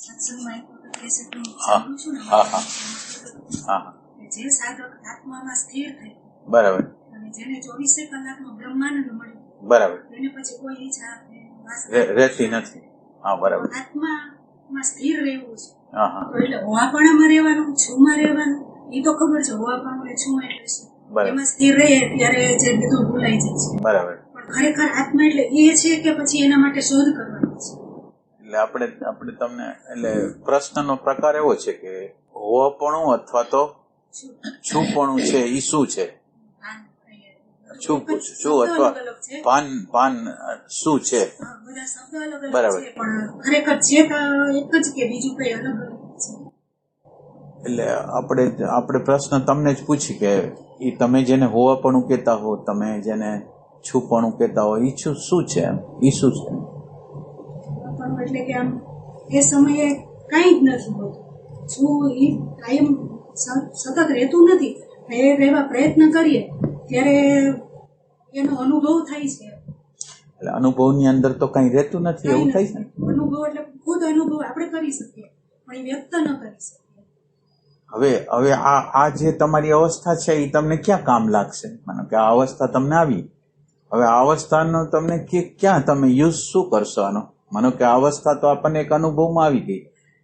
સત્સંગમાં એક વખત કહેશે તો હું હા સાંભળું છું ને હા હા હા જે સાધક આત્મામાં સ્થિર થઈ બરાબર અને જેને 24 કલાકનો બ્રહ્માનંદ મળ્યો બરાબર એને પછી કોઈ ઈચ્છા રહેતી નથી. હા બરાબર. આત્મામાં સ્થિર રહેવું છે. હા હા તો એટલે હોવાપણામાં રહેવાનું, છુંમાં રહેવાનું, એ તો ખબર છે હોવાપણું ને છું એટલે શું. બરાબર એમાં સ્થિર રહે ત્યારે જે બધું ભૂલાઈ જાય છે. બરાબર. પણ ખરેખર આત્મા એટલે એ છે કે પછી એના માટે શોધ કરવાની છે. એટલે આપણે તમને એટલે પ્રશ્નનો પ્રકાર એવો છે કે હોવાપણું અથવા તો છુંપણું છે એ શું છે? શું અથવા ભાન શું છે? બધા શબ્દ અલગ અલગ બરાબર. છે પણ ખરેખર છે તો એક જ કે બીજું કઈ અલગ અલગ છે. એટલે આપણે પ્રશ્ન તમને જ પૂછી કે ઈ તમે જેને હોવાપણું કહેતા હો, તમે જેને છુપણું કહેતા હો, ઈ શું છે? એમ ઈ શું છે? એટલે કે આમ એ સમયે કઈ જ નથી હોતું. શું એ કાયમ સતત રહેતું નથી. એ રહેવા પ્રયત્ન કરીએ ત્યારે એનો અનુભવ થાય છે. એટલે અનુભવની અંદર તો કઈ રહેતું નથી એવું થાય છે. અનુભવ એટલે ખુદ અનુભવ આપણે કરી શકીએ પણ એ વ્યક્ત ન કરી શકીએ. હવે આ જે તમારી અવસ્થા છે એ તમને ક્યાં કામ લાગશે? માનો કે આ અવસ્થા તમને આવી, હવે આ અવસ્થાનો તમને ક્યાં તમે યુઝ શું કરશો આનો? માનો કે આ અવસ્થા તો આપણને એક અનુભવમાં આવી ગઈ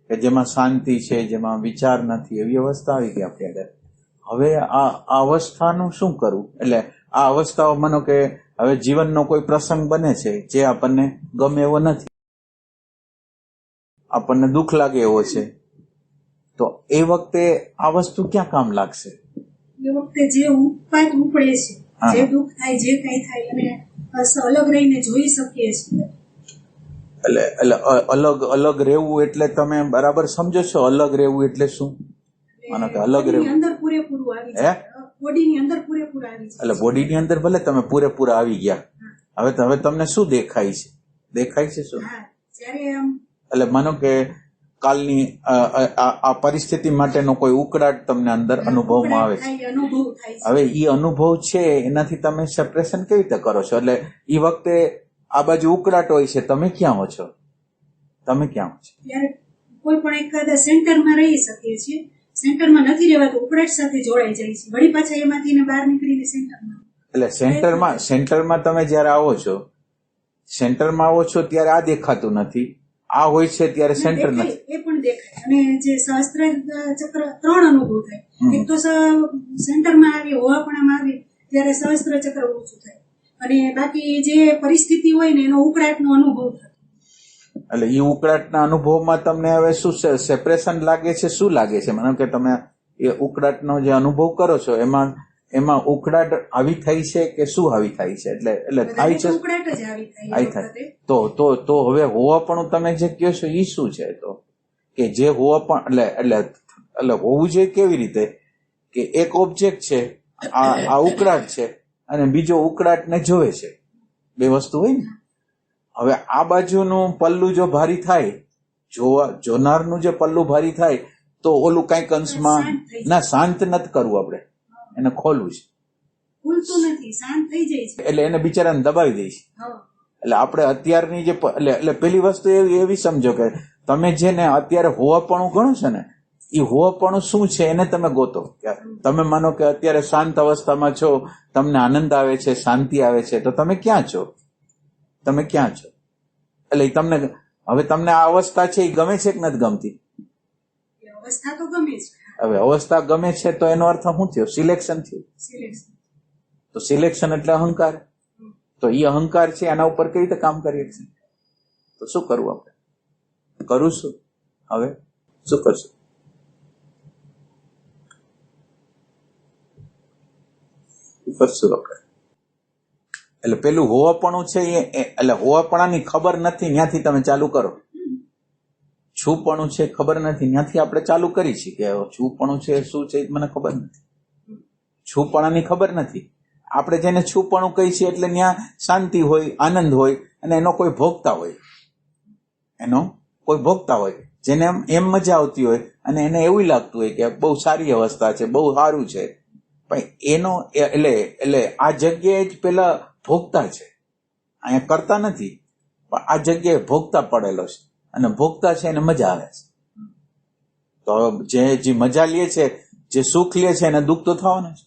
કે જેમાં શાંતિ છે, જેમાં વિચાર નથી, એવી અવસ્થા આવી ગઈ આપણી આગળ. હવે આ અવસ્થાનું શું કરવું? એટલે આ અવસ્થાઓ માનો કે હવે જીવનનો કોઈ પ્રસંગ બને છે જે આપણને ગમે એવો નથી, આપણને દુઃખ લાગે એવો છે, તો એ વખતે આ વસ્તુ ક્યાં કામ લાગશે? એ વખતે જે ઉત્પાદ ઉપડે છે, જે દુઃખ થાય, જે કઈ થાય અને અલગ રહીને જોઈ શકીએ છીએ. એટલે અલગ રહેવું એટલે તમે બરાબર સમજો છો? અલગ રહેવું એટલે શું? માનો કે અલગ રહેવું અંદર પૂરેપૂરું આવી જાય, બોડીની અંદર પૂરેપૂરા આવી જાય. એટલે બોડીની અંદર ભલે તમે પૂરેપૂરા આવી ગયા, હવે તમને શું દેખાય છે? દેખાય છે શું? એટલે માનો કે કાલની આ પરિસ્થિતિ માટેનો કોઈ ઉકળાટ તમને અંદર અનુભવમાં આવે છે. હવે એ અનુભવ છે એનાથી તમે સેપરેશન કેવી રીતે કરો છો? એટલે એ વખતે આ બાજુ ઉકળાટ હોય છે, તમે ક્યાં હો છો? તમે ક્યાં હો છો? કોઈ પણ એકાદા સેન્ટરમાં રહી શકીએ છીએ. સેન્ટરમાં નથી રહેવાતું, ઉકળાટ સાથે જોડાઈ જાય છે, વળી પાછા એમાંથી બહાર નીકળીને સેન્ટરમાં. એટલે સેન્ટરમાં તમે જયારે આવો છો, સેન્ટરમાં આવો છો ત્યારે આ દેખાતું નથી, આ હોય છે ત્યારે સેન્ટર નથી. એ પણ દેખાય. અને જે સહસ્ત્ર ચક્ર 3 અનુભવ થાય. એક તો સેન્ટરમાં આવી, હોવાપણામાં આવી ત્યારે સહસ્ત્ર ચક્ર ઓછું થાય અને બાકી જે પરિસ્થિતિ હોય ને એનો ઉકળાટનો અનુભવ થાય. એટલે એ ઉકળાટના અનુભવમાં તમને હવે શું સેપરેશન લાગે છે? શું લાગે છે? માનો કે તમે એ ઉકળાટનો જે અનુભવ કરો છો એમાં ઉકળાટ આવી થાય છે કે શું આવી થાય છે? એટલે થાય છે ઉકળાટ જ આવી થાય. તો હવે હોવાપણું તમે જે કહો છો એ શું છે? તો કે જે હોવાપણ એટલે હોવું જોઈએ કેવી રીતે કે એક ઓબ્જેક્ટ છે, આ ઉકળાટ છે અને બીજો ઉકળાટને જોવે છે, બે વસ્તુ હોય ને. હવે આ બાજુનું પલ્લું જો ભારી થાય, જોનારનું જે પલ્લું ભારી થાય તો ઓલું કઈક અંશમાં ના શાંત નથી કરવું, આપણે એને ખોલવું છે. એટલે એને બિચારાને દબાવી દે છે. એટલે આપણે અત્યારની જે એટલે પેલી વસ્તુ એવી સમજો કે તમે જેને અત્યારે હોવાપણું ગણો છો ને, એ હોવાપણું શું છે એને તમે ગોતો. તમે માનો કે અત્યારે શાંત અવસ્થામાં છો, તમને આનંદ આવે છે, શાંતિ આવે છે, તો તમે ક્યાં છો? તમે ક્યાં છો? એટલે તમને આ અવસ્થા છે એ ગમે છે કે નથી ગમતી? અવસ્થા તો ગમે છે. હવે અવસ્થા ગમે છે તો એનો અર્થ શું થયો? સિલેક્શન થયું. તો સિલેક્શન એટલે અહંકાર. તો એ અહંકાર છે, એના ઉપર કઈ રીતે કામ કરીએ છીએ? તો શું કરવું આપણે? કરું શું? હવે શું કરશું? કરશું આપણે. એટલે પેલું હોવાપણું છે એટલે હોવાપણાની ખબર નથી, ત્યાંથી તમે ચાલુ કરો. છુપણું છે ખબર નથી, ત્યાંથી આપણે ચાલુ કરી છીએ કે છુપણું છે શું છે મને ખબર નથી. છુપણાની ખબર નથી. આપણે જેને છુપણું કહી છીએ એટલે ત્યાં શાંતિ હોય, આનંદ હોય અને એનો કોઈ ભોગતા હોય, જેને એમ મજા આવતી હોય અને એને એવું લાગતું હોય કે બહુ સારી અવસ્થા છે, બહુ સારું છે. પણ એનો એટલે આ જગ્યાએ જ પેલા ભોગતા છે, અહીંયા કરતા નથી, પણ આ જગ્યાએ ભોગતા પડેલો છે અને ભોગતા છે એને મજા આવે છે. તો જે મજા લે છે, જે સુખ લે છે, એને દુઃખ તો થવાનું છે.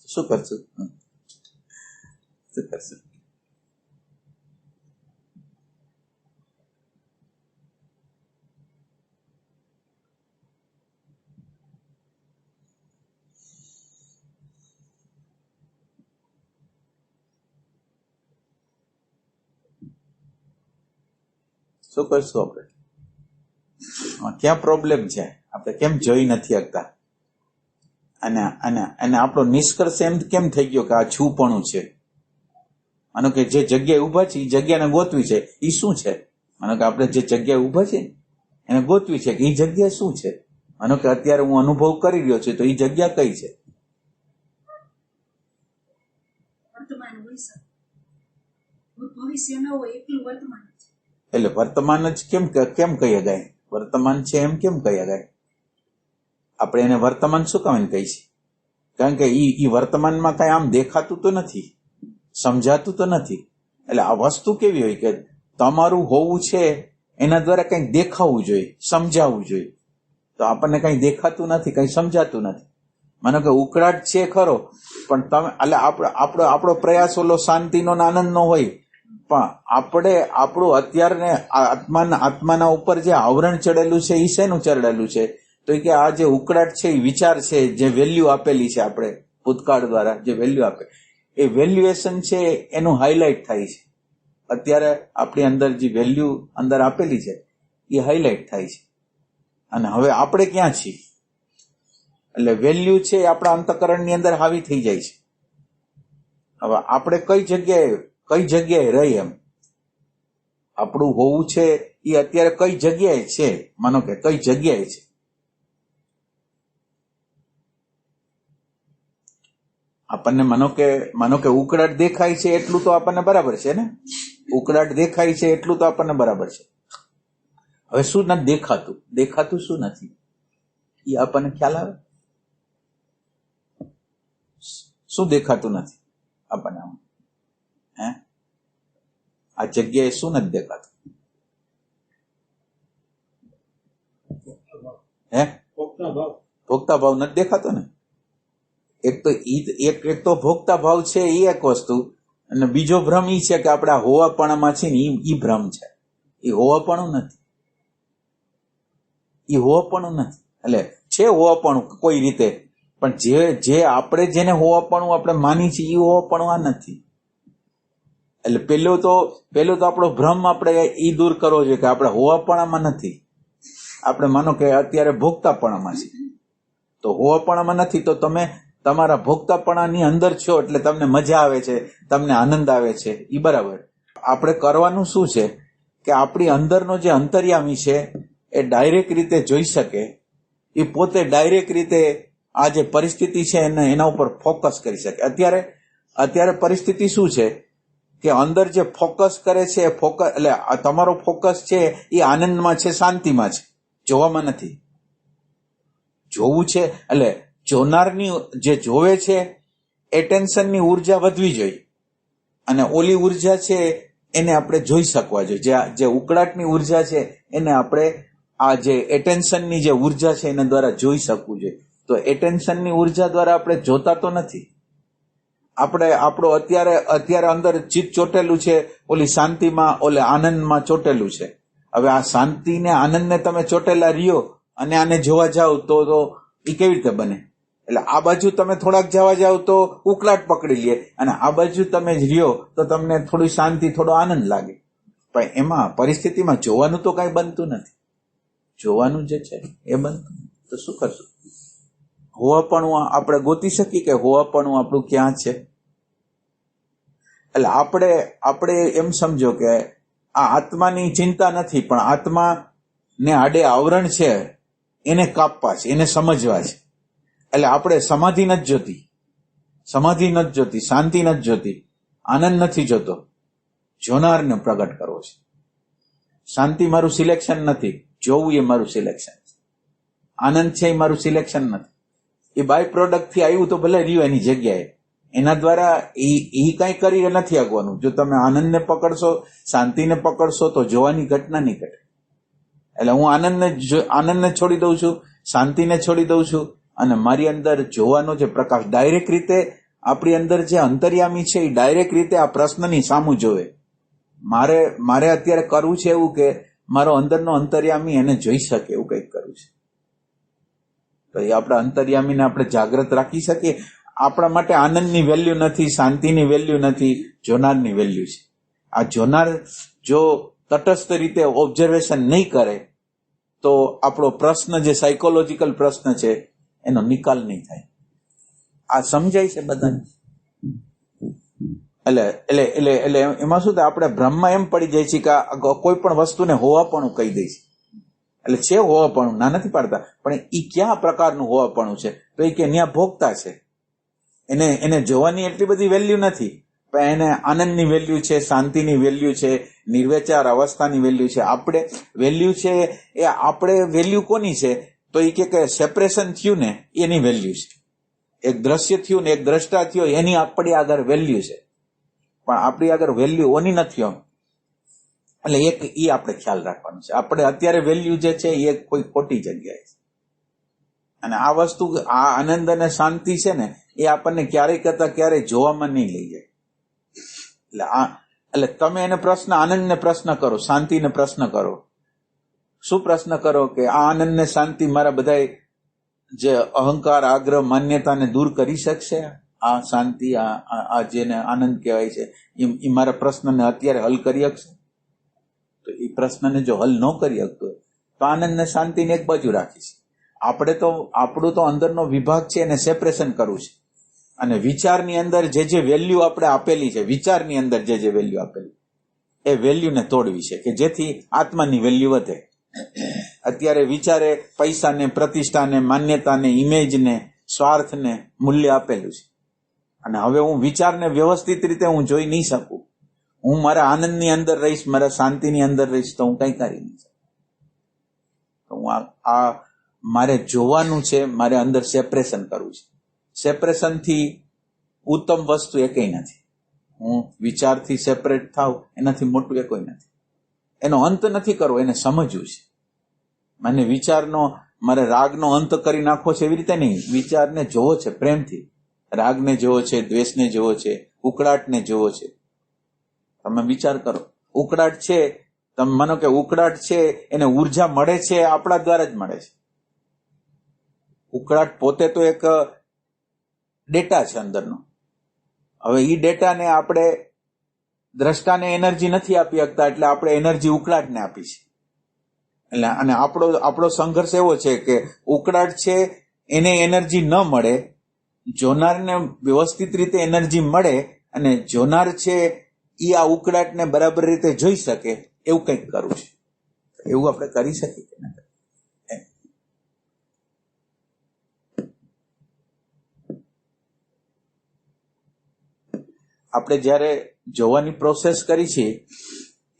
શું કરશું? શું કરશું? શું કરશું આપણે? ક્યાં પ્રોબ્લેમ છે? આપણે કેમ જોઈ નથી શકતા? અને અને અને આપણો નિષ્કર્ષ એમ કેમ થઈ ગયો કે આ છુપણું છે? માનો કે જે જગ્યાએ ઊભા છે એ જગ્યાને ગોતવી છે, એ શું છે? માનો કે આપણે જે જગ્યાએ ઊભા છે એને ગોતવી છે કે એ જગ્યા શું છે? માનો કે અત્યારે હું અનુભવ કરી રહ્યો છું, તો એ જગ્યા કઈ છે? વર્તમાન હોય શકે, ભવિષ્ય ન હોય, એકલું વર્તમાન છે. એટલે વર્તમાન જ કેમ કહી શકાય? વર્તમાન છે એમ કેમ કહી શકાય? આપણે એને વર્તમાન શું કામ કહી છે? કારણ કે ઈ વર્તમાનમાં કઈ આમ દેખાતું તો નથી, સમજાતું તો નથી. એટલે આ વસ્તુ કેવી હોય કે તમારું હોવું છે એના દ્વારા કંઈક દેખાવું જોઈએ, સમજાવવું જોઈએ. તો આપણને કંઈ દેખાતું નથી, કંઈ સમજાતું નથી. માનો કે ઉકળાટ છે ખરો, પણ તમે એટલે આપણો પ્રયાસ ઓલો શાંતિનો આનંદનો હોય, પણ આપણું અત્યારને આત્માના ઉપર જે આવરણ ચડેલું છે એ શેનું ચડેલું છે? તો કે આ જે ઉકળાટ છે એ વિચાર છે, જે વેલ્યુ આપેલી છે આપણે ભૂતકાળ દ્વારા જે વેલ્યુ આપે, એ વેલ્યુએશન છે એનું હાઇલાઇટ થાય છે. અત્યારે આપણી અંદર જે વેલ્યુ અંદર આપેલી છે એ હાઇલાઇટ થાય છે. અને હવે આપણે ક્યાં છીએ? એટલે વેલ્યુ છે એ આપણા અંતઃકરણની અંદર હાવી થઈ જાય છે. હવે આપણે કઈ જગ્યાએ રહી, એમ આપણું હોવું છે એ અત્યારે કઈ જગ્યાએ છે? માનો કે કઈ જગ્યાએ છે? આપણને માનો કે ઉકળાટ દેખાય છે એટલું તો આપણને બરાબર છે ને? ઉકળાટ દેખાય છે એટલું તો આપણને બરાબર છે. હવે શું નથી દેખાતું? દેખાતું શું નથી એ આપણને ખ્યાલ આવે? શું દેખાતું નથી આપણને? હે, આ જગ્યાએ શું નથી દેખાતું? હે, ભોગતા ભાવ નથી દેખાતો ને? એક તો ભોગતા ભાવ છે એ એક વસ્તુ, અને બીજો ભ્રમ એ છે કે આપણે હોવાપણામાં છે ને એ ભ્રમ છે. એ હોવાપણું નથી, એ હોવાપણું નથી. એટલે છે હોવાપણું કોઈ રીતે, પણ જે આપણે જેને હોવાપણું આપણે માની છીએ એ હોવાપણું આ નથી. એટલે પેલો તો આપણો ભ્રમ આપણે એ દૂર કરવો જોઈએ કે આપણે હોવાપણામાં નથી. આપણે માનો કે અત્યારે ભોગતાપણામાં છે, તો હોવાપણામાં નથી, તો તમે તમારા ભોગતાપણાની અંદર છો એટલે તમને મજા આવે છે, તમને આનંદ આવે છે, એ બરાબર. આપણે કરવાનું શું છે કે આપણી અંદરનો જે અંતર્યામી છે એ ડાયરેક્ટ રીતે જોઈ શકે, એ પોતે ડાયરેક્ટ રીતે આ જે પરિસ્થિતિ છે એના ઉપર ફોકસ કરી શકે. અત્યારે પરિસ્થિતિ શું છે કે અંદર જે ફોકસ કરે છે, એટલે તમારો ફોકસ છે એ આનંદમાં છે, શાંતિમાં છે, જોવામાં નથી. જોવું છે એટલે જોનારની જે જોવે છે એ ટેન્શનની ઉર્જા વધવી જોઈએ, અને ઓલી ઉર્જા છે એને આપણે જોઈ શકવા જોઈએ. જે ઉકળાટની ઉર્જા છે એને આપણે આ જે એટેન્શનની જે ઉર્જા છે એના દ્વારા જોઈ શકવું જોઈએ. તો એટેન્શનની ઉર્જા દ્વારા આપણે જોતા તો નથી. આપણો અત્યારે અંદર ચિત્ત ચોટેલું છે ઓલી શાંતિમાં, ઓલે આનંદમાં ચોટેલું છે. હવે આ શાંતિ ને આનંદને તમે ચોટેલા રહ્યો અને આને જોવા જાવ તો એ કેવી રીતે બને? એટલે આ બાજુ તમે થોડાક જવા જાવ તો ઉકળાટ પકડી લે, અને આ બાજુ તમે રહ્યો તો તમને થોડી શાંતિ, થોડો આનંદ લાગે. પણ એમાં પરિસ્થિતિમાં જોવાનું તો કઈ બનતું નથી. જોવાનું જે છે એ બનતું, તો શું કરશું? હોવાપણું આપણે ગોતી શકીએ કે હોવાપણું આપણું ક્યાં છે? એટલે આપણે એમ સમજો કે આ આત્માની ચિંતા નથી, પણ આત્માને આડે આવરણ છે એને કાપવા છે, એને સમજવા છે. એટલે આપણે સમાધિ નથી જોતી, શાંતિ નથી જોતી, આનંદ નથી જોતો, જોનારને પ્રગટ કરવો છે. શાંતિ મારું સિલેક્શન નથી, જોવું એ મારું સિલેક્શન છે. આનંદ છે એ મારું સિલેક્શન નથી. એ બાય પ્રોડક્ટ થી આવ્યું તો ભલે રહ્યું એની જગ્યાએ, એના દ્વારા એ કઈ કરી નથી આગવાનું. જો તમે આનંદને પકડશો, શાંતિને પકડશો, તો જોવાની ઘટના નહીં ઘટે. એટલે હું આનંદને છોડી દઉં છું, શાંતિને છોડી દઉં છું, અને મારી અંદર જોવાનો જે પ્રકાશ ડાયરેક્ટ રીતે આપણી અંદર જે અંતર્યામી છે એ ડાયરેક્ટ રીતે આ પ્રશ્નની સામું જોવે. મારે અત્યારે કરવું છે એવું કે મારો અંદરનો અંતર્યામી એને જોઈ શકે એવું કંઈક કરવું છે. તો એ આપણા અંતર્યામીને આપણે જાગૃત રાખી શકીએ. આપણા માટે આનંદની વેલ્યુ નથી, શાંતિની વેલ્યુ નથી, જોનારની વેલ્યુ છે. આ જોનાર જો તટસ્થ રીતે ઓબ્ઝર્વેશન નહીં કરે તો આપણો પ્રશ્ન જે સાયકોલોજીકલ પ્રશ્ન છે એનો નિકાલ નહીં થાય. આ સમજાય છે બધાને? એટલે એમાં શું થાય, આપણે ભ્રમમાં એમ પડી જાય છે કે કોઈ પણ વસ્તુને હોવાપણું કહી દે છે. એટલે છે હોવાપણું, ના નથી પાડતા, પણ એ ક્યાં પ્રકારનું હોવાપણું છે? તો એ કે ન્યા ભોગતા છે, એને જોવાની એટલી બધી વેલ્યુ નથી, પણ એને આનંદની વેલ્યુ છે, શાંતિની વેલ્યુ છે, નિર્વિચાર અવસ્થાની વેલ્યુ છે. આપણે વેલ્યુ છે એ આપણે વેલ્યુ કોની છે? તો એ કે સેપરેશન થયું ને એની વેલ્યુ છે. એક દ્રશ્ય થયું ને એક દ્રષ્ટા થયો એની આપણી આગળ વેલ્યુ છે, પણ આપણી આગળ વેલ્યુ ઓની નથી. એટલે એક એ આપણે ખ્યાલ રાખવાનું છે. આપણે અત્યારે વેલ્યુ જે છે એ કોઈ ખોટી જગ્યાએ છે. અને આ વસ્તુ, આ આનંદ અને શાંતિ છે ને એ આપણને ક્યારેય કરતા ક્યારેય જોવામાં નહીં લઈ જાય. એટલે તમે એને પ્રશ્ન, આનંદને પ્રશ્ન કરો, શાંતિને પ્રશ્ન કરો. શું પ્રશ્ન કરો? કે આ આનંદ ને શાંતિ મારા બધા જે અહંકાર, આગ્રહ, માન્યતાને દૂર કરી શકશે? આ શાંતિ, આ જેને આનંદ કહેવાય છે એ મારા પ્રશ્નને અત્યારે હલ કરી શકશે? તો એ પ્રશ્નને જો હલ ન કરી શકતો તો આનંદ ને શાંતિને એક બાજુ રાખીશ. આપણું તો અંદરનો વિભાગ છે એને સેપરેશન કરવું છે. અને વિચારની અંદર જે વેલ્યુ આપણે આપેલી છે, વિચારની અંદર જે વેલ્યુ આપેલી એ વેલ્યુને તોડવી છે, કે જેથી આત્માની વેલ્યુ વધે. અત્યારે વિચારે પૈસાને, પ્રતિષ્ઠાને, માન્યતાને, ઇમેજને, સ્વાર્થને મૂલ્ય આપેલું છે. અને હવે હું વિચારને વ્યવસ્થિત રીતે હું જોઈ નહીં શકું. હું મારા આનંદની અંદર રહીશ, મારા શાંતિની અંદર રહીશ તો હું કંઈ કરી નહીં શકું. તો હું મારે જોવાનું છે, મારે અંદર સેપરેશન કરવું છે. સેપરેશનથી ઉત્તમ વસ્તુ એ કંઈ નથી. હું વિચારથી સેપરેટ થાવ એનાથી મોટું એ કોઈ નથી. એનો અંત નથી કરવો, એને સમજવું છે. મને વિચારનો, મારે રાગનો અંત કરી નાખવો છે એવી રીતે નહીં. વિચારને જોવો છે પ્રેમથી. રાગને જોવો છે, દ્વેષને જોવો છે, ઉકળાટને જોવો છે. તમે વિચાર કરો, ઉકળાટ છે, તમે માનો કે ઉકળાટ છે એને ઉર્જા મળે છે આપણા દ્વારા જ મળે છે. ઉકળાટ પોતે તો એક ડેટા છે અંદરનો. હવે એ ડેટાને આપણે દ્રષ્ટાને એનર્જી નથી આપી શકતા, એટલે આપણે એનર્જી ઉકળાટને આપી છે. એટલે અને આપણો સંઘર્ષ એવો છે કે ઉકળાટ છે એને એનર્જી ન મળે, જોનારને વ્યવસ્થિત રીતે એનર્જી મળે, અને જોનાર છે એ આ ઉકળાટને બરાબર રીતે જોઈ શકે એવું કંઈક કરવું છે. એવું આપણે કરી શકીએ કે ના? આપણે જ્યારે જોવાની પ્રોસેસ કરી છે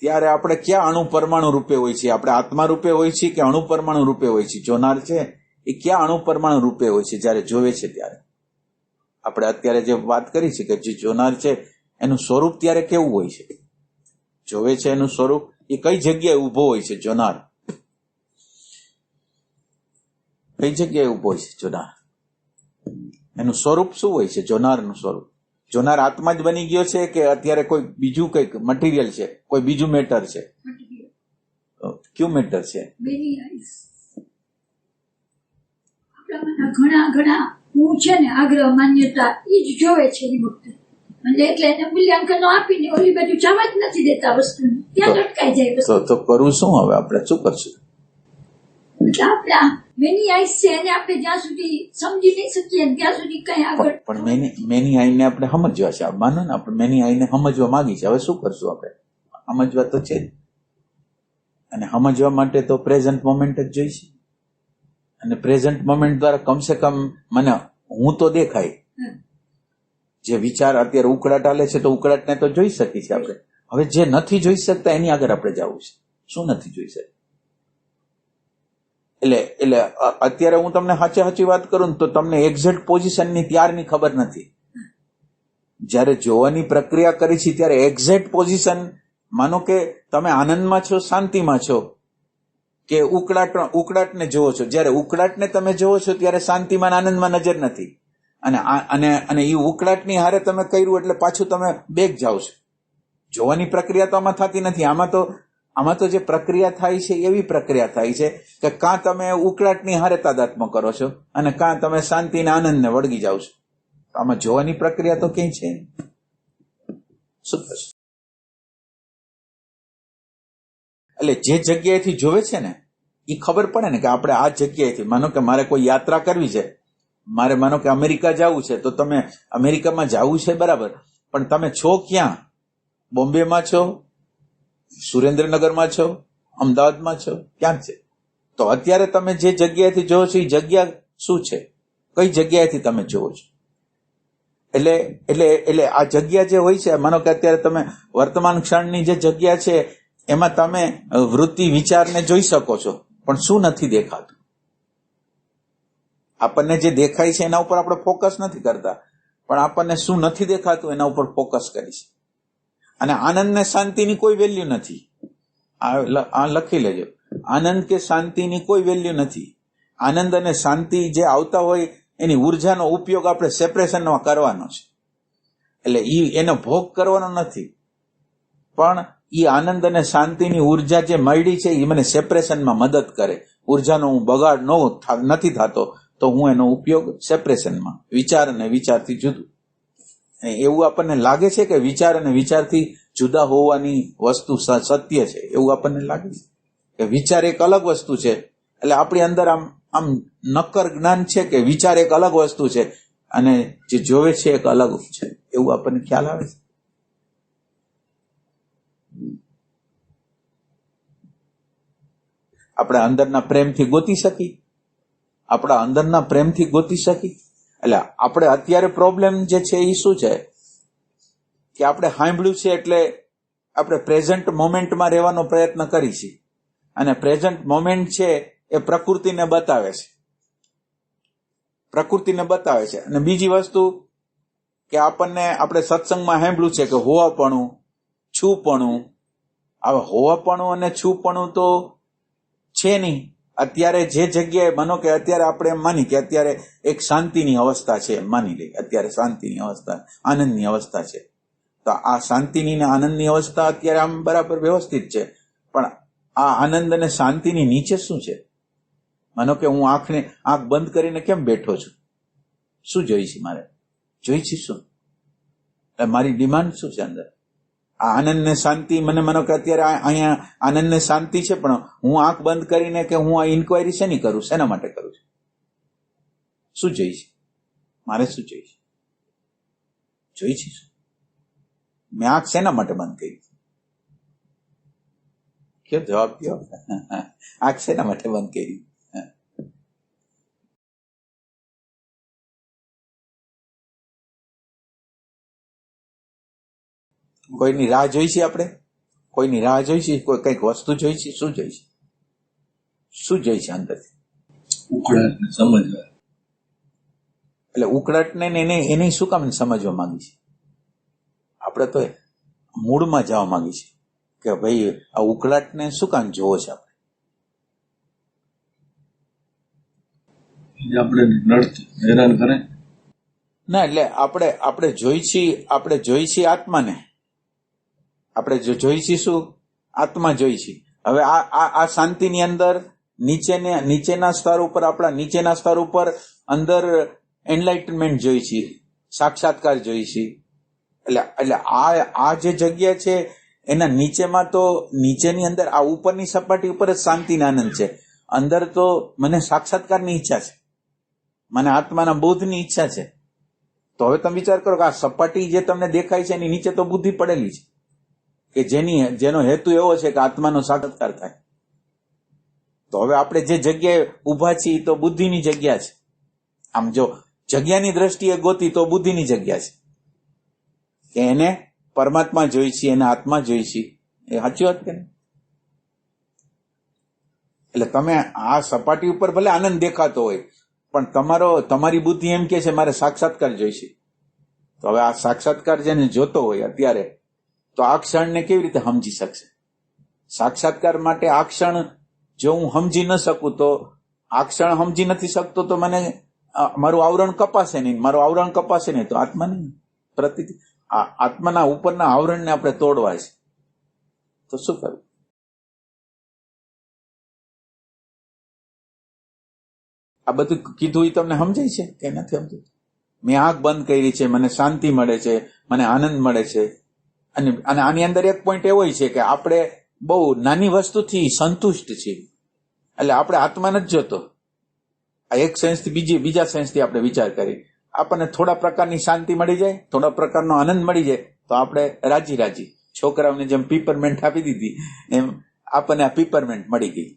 ત્યારે આપણે ક્યાં અણુ પરમાણુ રૂપે હોય છે? આપણે આત્મા રૂપે હોય છે કે અણુ પરમાણુ રૂપે હોય છે? જોનાર છે એ ક્યાં અણુ પરમાણુ રૂપે હોય છે જ્યારે જોવે છે ત્યારે? આપણે અત્યારે જે વાત કરી છે કે જે જોનાર છે એનું સ્વરૂપ ત્યારે કેવું હોય છે? જોવે છે એનું સ્વરૂપ એ કઈ જગ્યાએ ઉભો હોય છે? જોનાર કઈ જગ્યાએ ઉભો હોય છે? જોનાર એનું સ્વરૂપ શું હોય છે? જોનારનું સ્વરૂપ. જોનાર આત્મા જ બની ગયો છે કે અત્યારે કોઈ બીજું કંઈક મટીરિયલ છે, કોઈ બીજું મેટર છે? કયું મેટર છે? ઘણા હું છે ને આગ્રહ, માન્યતા એ જ જોવે છે એ વખતે. એટલે એને મૂલ્યાંકનો આપીને ઓલી બાજુ જવા જ નથી દેતા વસ્તુને, ત્યાં અટકાઈ જાય વસ્તુ. તો કરવું શું? હવે આપણે શું કરશું? એટલે આપણા મેની આઈસ છે એને આપણે જ્યાં સુધી સમજી નહીં શકીએ ત્યાં સુધી કઈ આગળ. પણ મેની આઈને આપણે સમજવા છે. માનો ને આપણે મેની આઈને સમજવા માંગી છે. હવે શું કરશું? આપણે સમજવા તો છે જ, અને સમજવા માટે તો પ્રેઝન્ટ મોમેન્ટ જ જોઈશે. અને પ્રેઝન્ટ મોમેન્ટ દ્વારા કમસે કમ મને હું તો દેખાય. જે વિચાર અત્યારે ઉકળાટ આલે છે તો ઉકળાટને તો જોઈ શકીએ છીએ આપણે. હવે જે નથી જોઈ શકતા એની આગળ આપણે જવું છે. શું નથી જોઈ શકતા? એટલે અત્યારે હું તમને સાચી વાત કરું ને તો તમને એક્ઝેક્ટ પોઝિશનની ત્યારની ખબર નથી. જ્યારે જોવાની પ્રક્રિયા કરી છે ત્યારે એક્ઝેક્ટ પોઝિશન, માનો કે તમે આનંદમાં છો, શાંતિમાં છો, કે ઉકળાટને જોવો છો. જ્યારે ઉકળાટને તમે જોવો છો ત્યારે શાંતિમાં આનંદમાં નજર નથી, અને એ ઉકળાટની હારે તમે કર્યું એટલે પાછું તમે બેગ જાઓ છો. જોવાની પ્રક્રિયા તો આમાં થતી નથી. આમાં તો જે પ્રક્રિયા થાય છે એવી પ્રક્રિયા થાય છે કે કાં તમે ઉકળાટની હારે તાદાત્મ્ય કરો છો અને કાં તમે શાંતિને આનંદને વળગી જાઓ છો. આમાં જોવાની પ્રક્રિયા તો ક્યાંય છે નહીં. શું થશે? એટલે જે જગ્યાએથી જોવે છે ને એ ખબર પડે ને કે આપણે આ જગ્યાએથી, માનો કે મારે કોઈ યાત્રા કરવી છે, માનો કે અમેરિકા જવું છે, તો તમે અમેરિકામાં જવું છે બરાબર, પણ તમે છો ક્યાં? બોમ્બેમાં છો, સુરેન્દ્રનગરમાં છો, અમદાવાદમાં છો, ક્યાં છે? તો અત્યારે તમે જે જગ્યાએથી જોવો છો એ જગ્યા શું છે? કઈ જગ્યાએથી તમે જોવો છો? એટલે આ જગ્યા જે હોય છે, માનો કે અત્યારે તમે વર્તમાન ક્ષણની જે જગ્યા છે એમાં તમે વૃત્તિ વિચારને જોઈ શકો છો, પણ શું નથી દેખાતું? આપણને જે દેખાય છે એના ઉપર આપણે ફોકસ નથી કરતા, પણ આપણને શું નથી દેખાતું એના ઉપર ફોકસ કરીશ. અને આનંદ ને શાંતિની કોઈ વેલ્યુ નથી. આ લખી લેજો, આનંદ કે શાંતિની કોઈ વેલ્યુ નથી. આનંદ અને શાંતિ જે આવતા હોય એની ઉર્જાનો ઉપયોગ આપણે સેપરેશનમાં કરવાનો છે. એટલે એનો ભોગ કરવાનો નથી, પણ એ આનંદ અને શાંતિની ઉર્જા જે મળી છે એ મને સેપરેશનમાં મદદ કરે. ઉર્જાનો હું બગાડ નથી થતો, તો હું એનો ઉપયોગ સેપરેશનમાં, વિચાર અને વિચારથી જુદું. એવું આપણને લાગે છે કે વિચાર અને વિચારથી જુદા હોવાની વસ્તુ સત્ય છે, એવું આપણને લાગે છે કે વિચાર એક અલગ વસ્તુ છે. એટલે આપણી અંદર આમ નક્કર જ્ઞાન છે કે વિચાર એક અલગ વસ્તુ છે અને જે જોવે છે એક અલગ છે, એવું આપણને ખ્યાલ આવે છે. આપણે અંદરના પ્રેમથી ગોતી શકી, આપણા અંદરના પ્રેમથી ગોતી શકી. એટલે આપણે અત્યારે પ્રોબ્લેમ જે છે એ શું છે કે આપણે સાંભળ્યું છે એટલે આપણે પ્રેઝન્ટ મોમેન્ટમાં રહેવાનો પ્રયત્ન કરી છીએ, અને પ્રેઝન્ટ મોમેન્ટ છે એ પ્રકૃતિને બતાવે છે. અને બીજી વસ્તુ કે આપણે સત્સંગમાં સાંભળ્યું છે કે હોવાપણું, છુપણું. હવે હોવાપણું અને છુપણું તો છે નહીં. અત્યારે જે જગ્યાએ, માનો કે અત્યારે આપણે એમ માની કે અત્યારે એક શાંતિની અવસ્થા છે, માની લઈએ અત્યારે શાંતિની અવસ્થા, આનંદની અવસ્થા છે, તો આ શાંતિની ને આનંદની અવસ્થા અત્યારે આમ બરાબર વ્યવસ્થિત છે, પણ આ આનંદ અને શાંતિની નીચે શું છે? માનો કે હું આંખ બંધ કરીને કેમ બેઠો છું? શું જોઈ છે મારે? જોઈ છે શું? મારી ડિમાન્ડ શું છે અંદર? આ આનંદ ને શાંતિ મને, માનો કે અત્યારે અહીંયા આનંદ ને શાંતિ છે, પણ હું આંખ બંધ કરીને કે હું આ ઇન્ક્વાયરી શેની કરું, શેના માટે કરું છું? શું જોઈ છે મારે? શું જોઈ છે? જોઈ છે શું? મેં આંખ શેના માટે બંધ કરી? કયો જવાબ કયો? આંખ શેના માટે બંધ કરી? કોઈની રાહ જોઈ છે આપણે? કોઈની રાહ જોઈ છે? કોઈ કઈક વસ્તુ જોઈ છે? શું જોઈ છે? શું જોઈ છે અંદરથી? ઉકળાટને સમજવા. એટલે ઉકળાટને એને શું કામ સમજવા માંગી છે? આપણે તો મૂળમાં જવા માંગી છે કે ભાઈ આ ઉકળાટને શું કામ જોવો છે આપણે? આપણે નડતું હેરાન કરે ના, એટલે આપણે જોઈ છીએ આત્માને. આપણે જો જોઈ છીએ શું? આત્મા જોઈ છીએ. હવે આ શાંતિની અંદર નીચેના સ્તર ઉપર, આપણા નીચેના સ્તર ઉપર અંદર એનલાઇટમેન્ટ જોઈ છીએ, સાક્ષાત્કાર જોઈ છીએ. એટલે આ જે જગ્યા છે એના નીચેમાં તો, નીચેની અંદર આ ઉપરની સપાટી ઉપર જ શાંતિનો આનંદ છે. અંદર તો મને સાક્ષાત્કારની ઈચ્છા છે, મને આત્માના બોધની ઈચ્છા છે. તો હવે તમે વિચાર કરો કે આ સપાટી જે તમને દેખાય છે એની નીચે તો બુદ્ધિ પડેલી છે કે જેનો હેતુ એવો છે કે આત્માનો સાક્ષાત્કાર થાય. તો હવે આપણે જે જગ્યાએ ઉભા છીએ તો બુદ્ધિની જગ્યા છે. આમ જો જગ્યાની દ્રષ્ટિએ ગોતી તો બુદ્ધિની જગ્યા છે કે એને પરમાત્મા જોઈ છે, એને આત્મા જોઈ છે. એ સાચી વાત કે નહીં? એટલે તમે આ સપાટી ઉપર ભલે આનંદ દેખાતો હોય, પણ તમારી બુદ્ધિ એમ કે છે મારે સાક્ષાત્કાર જોઈશે. તો હવે આ સાક્ષાત્કાર જેને જોતો હોય અત્યારે, તો આ ક્ષણને કેવી રીતે સમજી શકશે? સાક્ષાત્કાર માટે આ ક્ષણ જો હું સમજી ન શકું તો આ ક્ષણ સમજી નથી શકતો તો મને મારું આવરણ કપાશે નહીં, મારું આવરણ કપાશે નહીં તો આત્મા નહીં. આત્માના ઉપરના આવરણને આપણે તોડવા છે તો શું કરવું? આ બધું કીધું એ તમને સમજાય છે કે નથી સમજાય? મેં આંખ બંધ કરી છે, મને શાંતિ મળે છે, મને આનંદ મળે છે. અને આની અંદર એક પોઈન્ટ એવો છે કે આપણે બહુ નાની વસ્તુથી સંતુષ્ટ છીએ. એટલે આપણે આત્મા નથી જોતો. આ એક સેન્સથી બીજા સેન્સથી આપણે વિચાર કરી, આપણને થોડા પ્રકારની શાંતિ મળી જાય, થોડા પ્રકારનો આનંદ મળી જાય તો આપણે રાજી. છોકરાઓને જેમ પીપરમેન્ટ આપી દીધી એમ આપણને આ પીપરમેન્ટ મળી ગઈ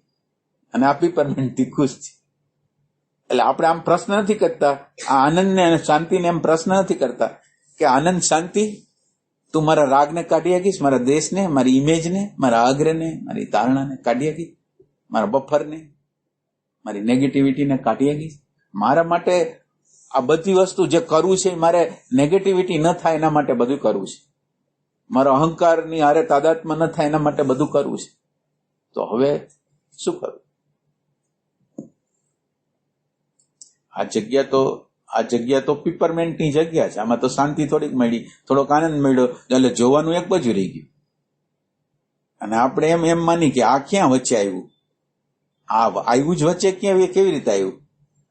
અને આ પીપરમેન્ટથી ખુશ છે. એટલે આપણે આમ પ્રશ્ન નથી કરતા, આ આનંદને અને શાંતિને એમ પ્રશ્ન નથી કરતા કે આનંદ શાંતિ તું મારા રાગને કાઢી શકીશ, મારા દેશને, મારી ઇમેજને, મારા આગ્રહને, મારી ધારણાને કાઢી શકીશ, મારા બફરને, મારી નેગેટિવિટીને કાઢી શકીશ. મારા માટે આ બધી વસ્તુ જે કરવું છે મારે નેગેટિવિટી ન થાય એના માટે બધું કરવું છે. મારો અહંકારની હારે તાદાત્મ્ય ન થાય એના માટે બધું કરવું છે. તો હવે શું કરવું? આ જગ્યા તો પીપરમેન્ટની જગ્યા છે. આમાં તો શાંતિ થોડીક મળી, થોડોક આનંદ મળ્યો, એટલે જોવાનું એક બાજુ રહી ગયું. અને આપણે એમ માની કે આ ક્યાં વચ્ચે આવ્યું, આ આવ્યું જ વચ્ચે ક્યાં, કેવી રીતે આવ્યું?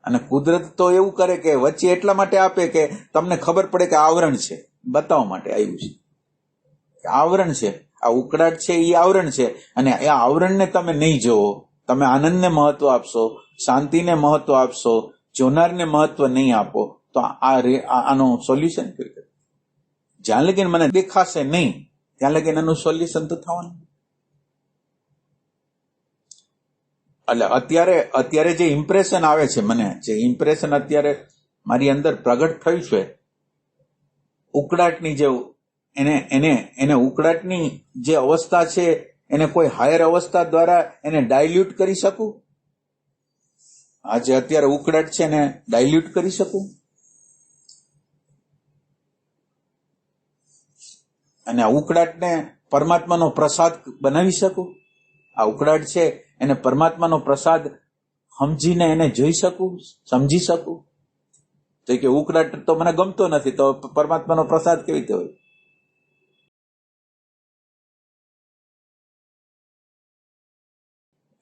અને કુદરત તો એવું કરે કે વચ્ચે એટલા માટે આપે કે તમને ખબર પડે કે આવરણ છે, બતાવવા માટે આવ્યું છે. આવરણ છે, આ ઉકળાટ છે એ આવરણ છે. અને એ આવરણને તમે નહીં જોવો, તમે આનંદને મહત્વ આપશો, શાંતિને મહત્વ આપશો, જોનારને મહત્વ નહીં આપો તો આનું સોલ્યુશન કેવી રીતે? જ્યાં લગીન મને દેખાશે નહીં ત્યાં લગીન એનું સોલ્યુશન તો થવાનું. એટલે અત્યારે જે ઇમ્પ્રેશન આવે છે, મને જે ઇમ્પ્રેશન અત્યારે મારી અંદર પ્રગટ થયું છે ઉકળાટની, જે એને ઉકળાટની જે અવસ્થા છે એને કોઈ હાયર અવસ્થા દ્વારા એને ડાયલ્યુટ કરી શકું? આ જે અત્યારે ઉકળાટ છે એને ડાયલ્યુટ કરી શકું? અને આ ઉકળાટને પરમાત્માનો પ્રસાદ બનાવી શકું? આ ઉકળાટ છે એને પરમાત્માનો પ્રસાદ સમજીને એને જોઈ શકું, સમજી શકું? તો કે ઉકળાટ તો મને ગમતો નથી, તો પરમાત્માનો પ્રસાદ કેવી રીતે હોય?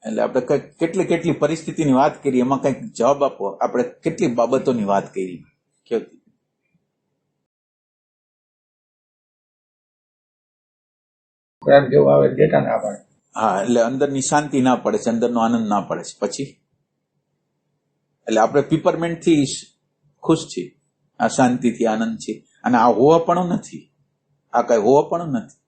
એટલે આપણે કેટલી પરિસ્થિતિની વાત કરી, એમાં કંઈક જવાબ આપો. આપણે કેટલી બાબતોની વાત કરી, હા, એટલે અંદરની શાંતિ ના પડે છે, અંદરનો આનંદ ના પડે છે. પછી એટલે આપણે પીપરમેન્ટ થી ખુશ છીએ, આ શાંતિથી આનંદ છે. અને આ હોવાપણું નથી, આ કઈ હોવાપણું નથી.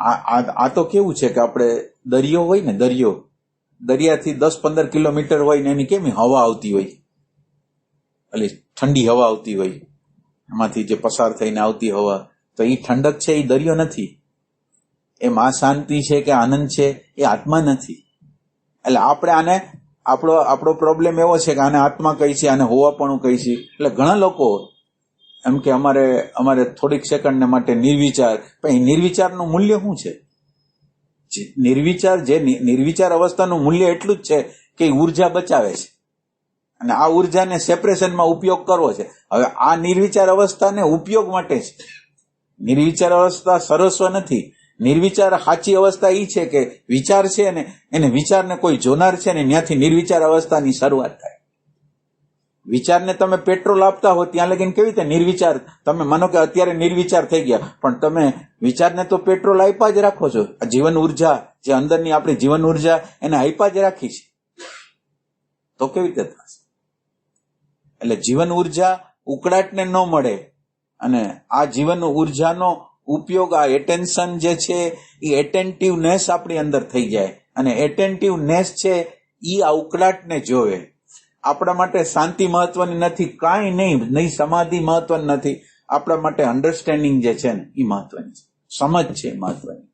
આ તો કેવું છે કે આપણે દરિયો હોય ને, દરિયાથી 10-15 કિલોમીટર હોય ને એની કેમ હવા આવતી હોય, એટલે ઠંડી હવા આવતી હોય, એમાંથી જે પસાર થઈને આવતી હવા, તો એ ઠંડક છે, એ દરિયો નથી. એમ આ શાંતિ છે કે આનંદ છે એ આત્મા નથી. એટલે આપણે આને આપણો પ્રોબ્લેમ એવો છે કે આને આત્મા કહી છે, આને હોવાપણું કહી છે. એટલે ઘણા લોકો એમ કે અમારે થોડીક સેકન્ડને માટે નિર્વિચાર, પણ નિર્વિચારનું મૂલ્ય શું છે? નિર્વિચાર અવસ્થાનું મૂલ્ય એટલું જ છે કે ઉર્જા બચાવે છે અને આ ઉર્જાને સેપરેશનમાં ઉપયોગ કરવો છે. હવે આ નિર્વિચાર અવસ્થાને ઉપયોગ માટે છે. નિર્વિચાર અવસ્થા સર્વસ્વ નથી. નિર્વિચાર સાચી અવસ્થા એ છે કે વિચાર છે ને એને વિચારને કોઈ જોનાર છે ને ત્યાંથી નિર્વિચાર અવસ્થાની શરૂઆત થાય. વિચારને તમે પેટ્રોલ આપતા હો ત્યાં લગીને કેવી રીતે નિર્વિચાર, તમે માનો કે અત્યારે નિર્વિચાર થઈ ગયા, પણ તમે વિચારને તો પેટ્રોલ આપ્યા જ રાખો છો. આ જીવન ઉર્જા જે અંદરની આપણી જીવન ઉર્જા એને આપ્યા જ રાખી છે, તો કેવી રીતે થશે? એટલે જીવન ઉર્જા ઉકળાટને ન મળે અને આ જીવન ઉર્જાનો ઉપયોગ, આ એટેન્શન જે છે એ એટેન્ટિવનેસ આપણી અંદર થઈ જાય અને એટેન્ટિવનેસ છે એ આ ઉકળાટને જોવે. આપણા માટે શાંતિ મહત્વની નથી, કાંઈ નહીં સમાધિ મહત્વની નથી. આપણા માટે અન્ડરસ્ટેન્ડિંગ જે છે ને એ મહત્વની છે, સમજ છે મહત્વની.